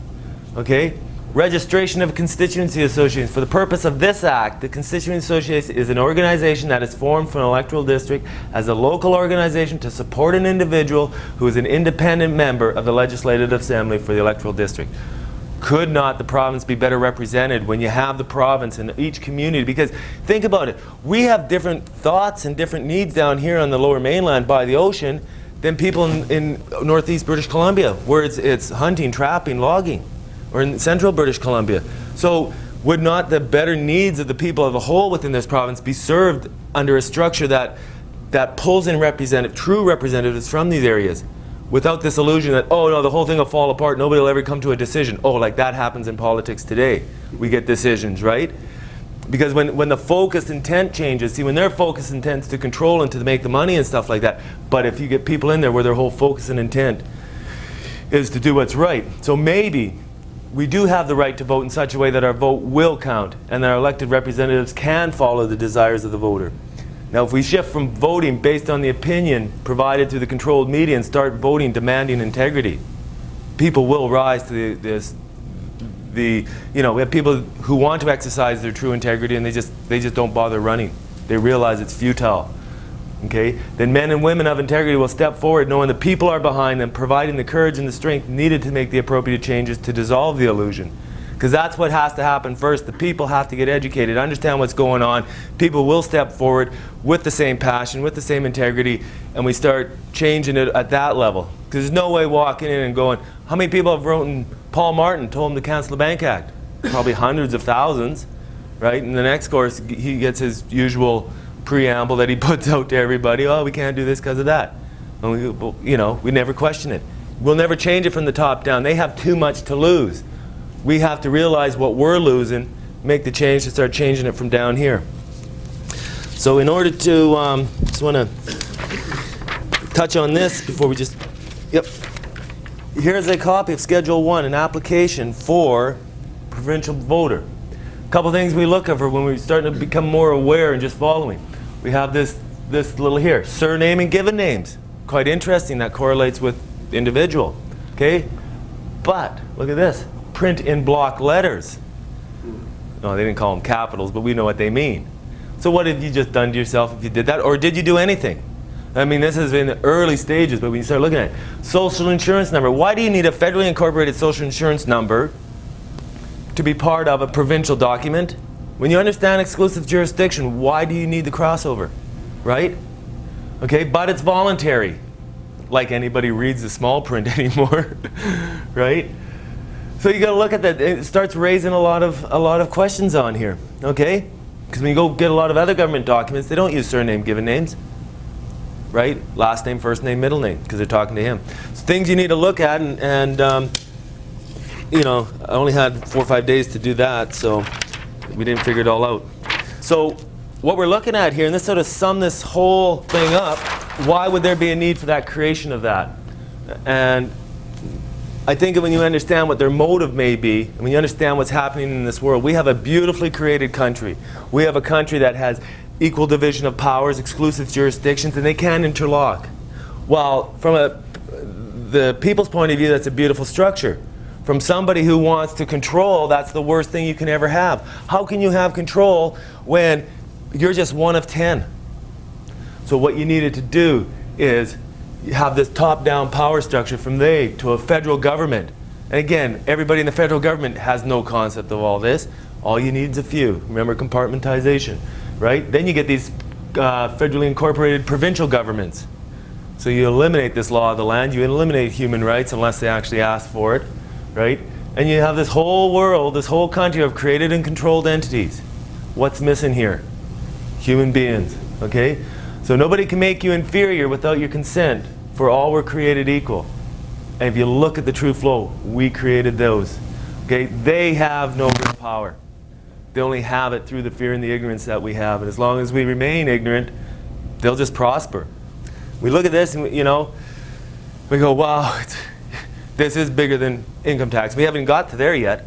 Okay? Registration of constituency associations. For the purpose of this act, the constituency association is an organization that is formed from an electoral district as a local organization to support an individual who is an independent member of the Legislative Assembly for the electoral district. Could not the province be better represented when you have the province in each community? Because think about it, we have different thoughts and different needs down here on the lower mainland by the ocean than people in northeast British Columbia, where it's hunting, trapping, logging, or in central British Columbia. So would not the better needs of the people of a whole within this province be served under a structure that pulls in true representatives from these areas? Without this illusion that, oh no, the whole thing will fall apart, nobody will ever come to a decision. Oh, like that happens in politics today. We get decisions, right? Because when the focused intent changes, see, when their focused intent is to control and to make the money and stuff like that, but if you get people in there where their whole focus and intent is to do what's right. So maybe we do have the right to vote in such a way that our vote will count and that our elected representatives can follow the desires of the voter. Now, if we shift from voting based on the opinion provided through the controlled media and start voting demanding integrity, people will rise to we have people who want to exercise their true integrity and they just don't bother running. They realize it's futile. Okay? Then men and women of integrity will step forward knowing the people are behind them, providing the courage and the strength needed to make the appropriate changes to dissolve the illusion. Because that's what has to happen first. The people have to get educated, understand what's going on. People will step forward with the same passion, with the same integrity, and we start changing it at that level. Because there's no way walking in and going, how many people have written Paul Martin, told him to cancel the Bank Act? Probably hundreds of thousands, right? And the next course, he gets his usual preamble that he puts out to everybody. Oh, we can't do this because of that. And we never question it. We'll never change it from the top down. They have too much to lose. We have to realize what we're losing, make the change to start changing it from down here. So in order to, just want to touch on this before we just, Here's a copy of Schedule 1, an application for provincial voter. A couple things we look for when we're starting to become more aware and just following. We have this little here, surname and given names. Quite interesting, that correlates with individual, okay? But, look at this. Print in block letters. No, they didn't call them capitals, but we know what they mean. So what have you just done to yourself if you did that? Or did you do anything? I mean, this is in the early stages, but when you start looking at it. Social insurance number. Why do you need a federally incorporated social insurance number to be part of a provincial document? When you understand exclusive jurisdiction, why do you need the crossover? Right? Okay, but it's voluntary. Like anybody reads the small print anymore, right? So you got to look at that. It starts raising a lot of questions on here, okay? Because when you go get a lot of other government documents, they don't use surname, given names, right? Last name, first name, middle name, because they're talking to him. So things you need to look at, and I only had 4 or 5 days to do that, so we didn't figure it all out. So what we're looking at here, and this sort of sum this whole thing up, why would there be a need for that creation of that? And I think when you understand what their motive may be, and when you understand what's happening in this world, we have a beautifully created country. We have a country that has equal division of powers, exclusive jurisdictions, and they can interlock. Well, from the people's point of view, that's a beautiful structure. From somebody who wants to control, that's the worst thing you can ever have. How can you have control when you're just one of 10? So what you needed to do is have this top-down power structure from they to a federal government. And again, everybody in the federal government has no concept of all this. All you need is a few. Remember compartmentization, right? Then you get these federally incorporated provincial governments. So you eliminate this law of the land, you eliminate human rights unless they actually ask for it, right? And you have this whole world, this whole country of created and controlled entities. What's missing here? Human beings, okay? So nobody can make you inferior without your consent, for all were created equal. And if you look at the true flow, we created those, okay? They have no real power. They only have it through the fear and the ignorance that we have. And as long as we remain ignorant, they'll just prosper. We look at this and, we go, wow, this is bigger than income tax. We haven't got to there yet.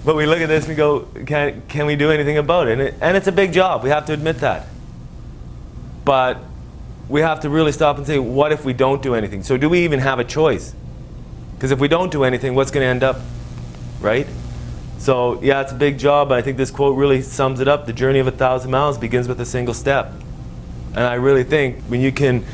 But we look at this and we go, can we do anything about it? And it's a big job. We have to admit that. But we have to really stop and say, what if we don't do anything? So do we even have a choice? Because if we don't do anything, what's going to end up, right? So yeah, it's a big job, but I think this quote really sums it up. The journey of 1,000 miles begins with a single step. And I really think when you can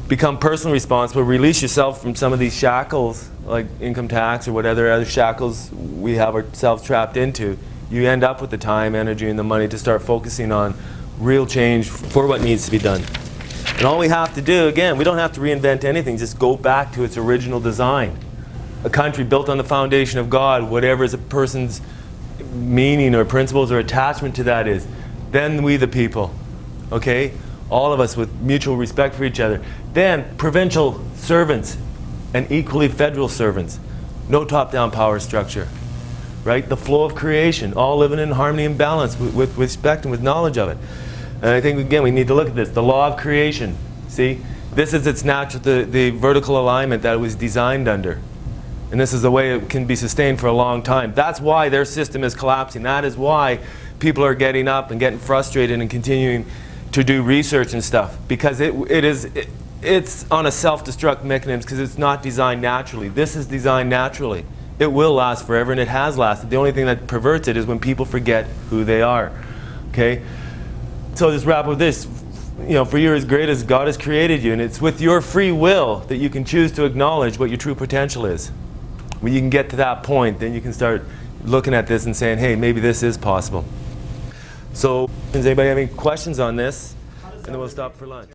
become personally responsible, release yourself from some of these shackles, like income tax or whatever other shackles we have ourselves trapped into, you end up with the time, energy, and the money to start focusing on real change for what needs to be done. And all we have to do, again, we don't have to reinvent anything, just go back to its original design. A country built on the foundation of God, whatever is a person's meaning or principles or attachment to that is, then we the people, okay? All of us with mutual respect for each other. Then provincial servants and equally federal servants. No top-down power structure, right? The flow of creation, all living in harmony and balance with respect and with knowledge of it. And I think, again, we need to look at this. The law of creation, see? This is its natural, the vertical alignment that it was designed under. And this is the way it can be sustained for a long time. That's why their system is collapsing. That is why people are getting up and getting frustrated and continuing to do research and stuff. Because it's on a self-destruct mechanism because it's not designed naturally. This is designed naturally. It will last forever, and it has lasted. The only thing that perverts it is when people forget who they are. Okay? So just wrap up with this. For you're as great as God has created you, and it's with your free will that you can choose to acknowledge what your true potential is. When you can get to that point, then you can start looking at this and saying, hey, maybe this is possible. So, does anybody have any questions on this? And then we'll stop for lunch.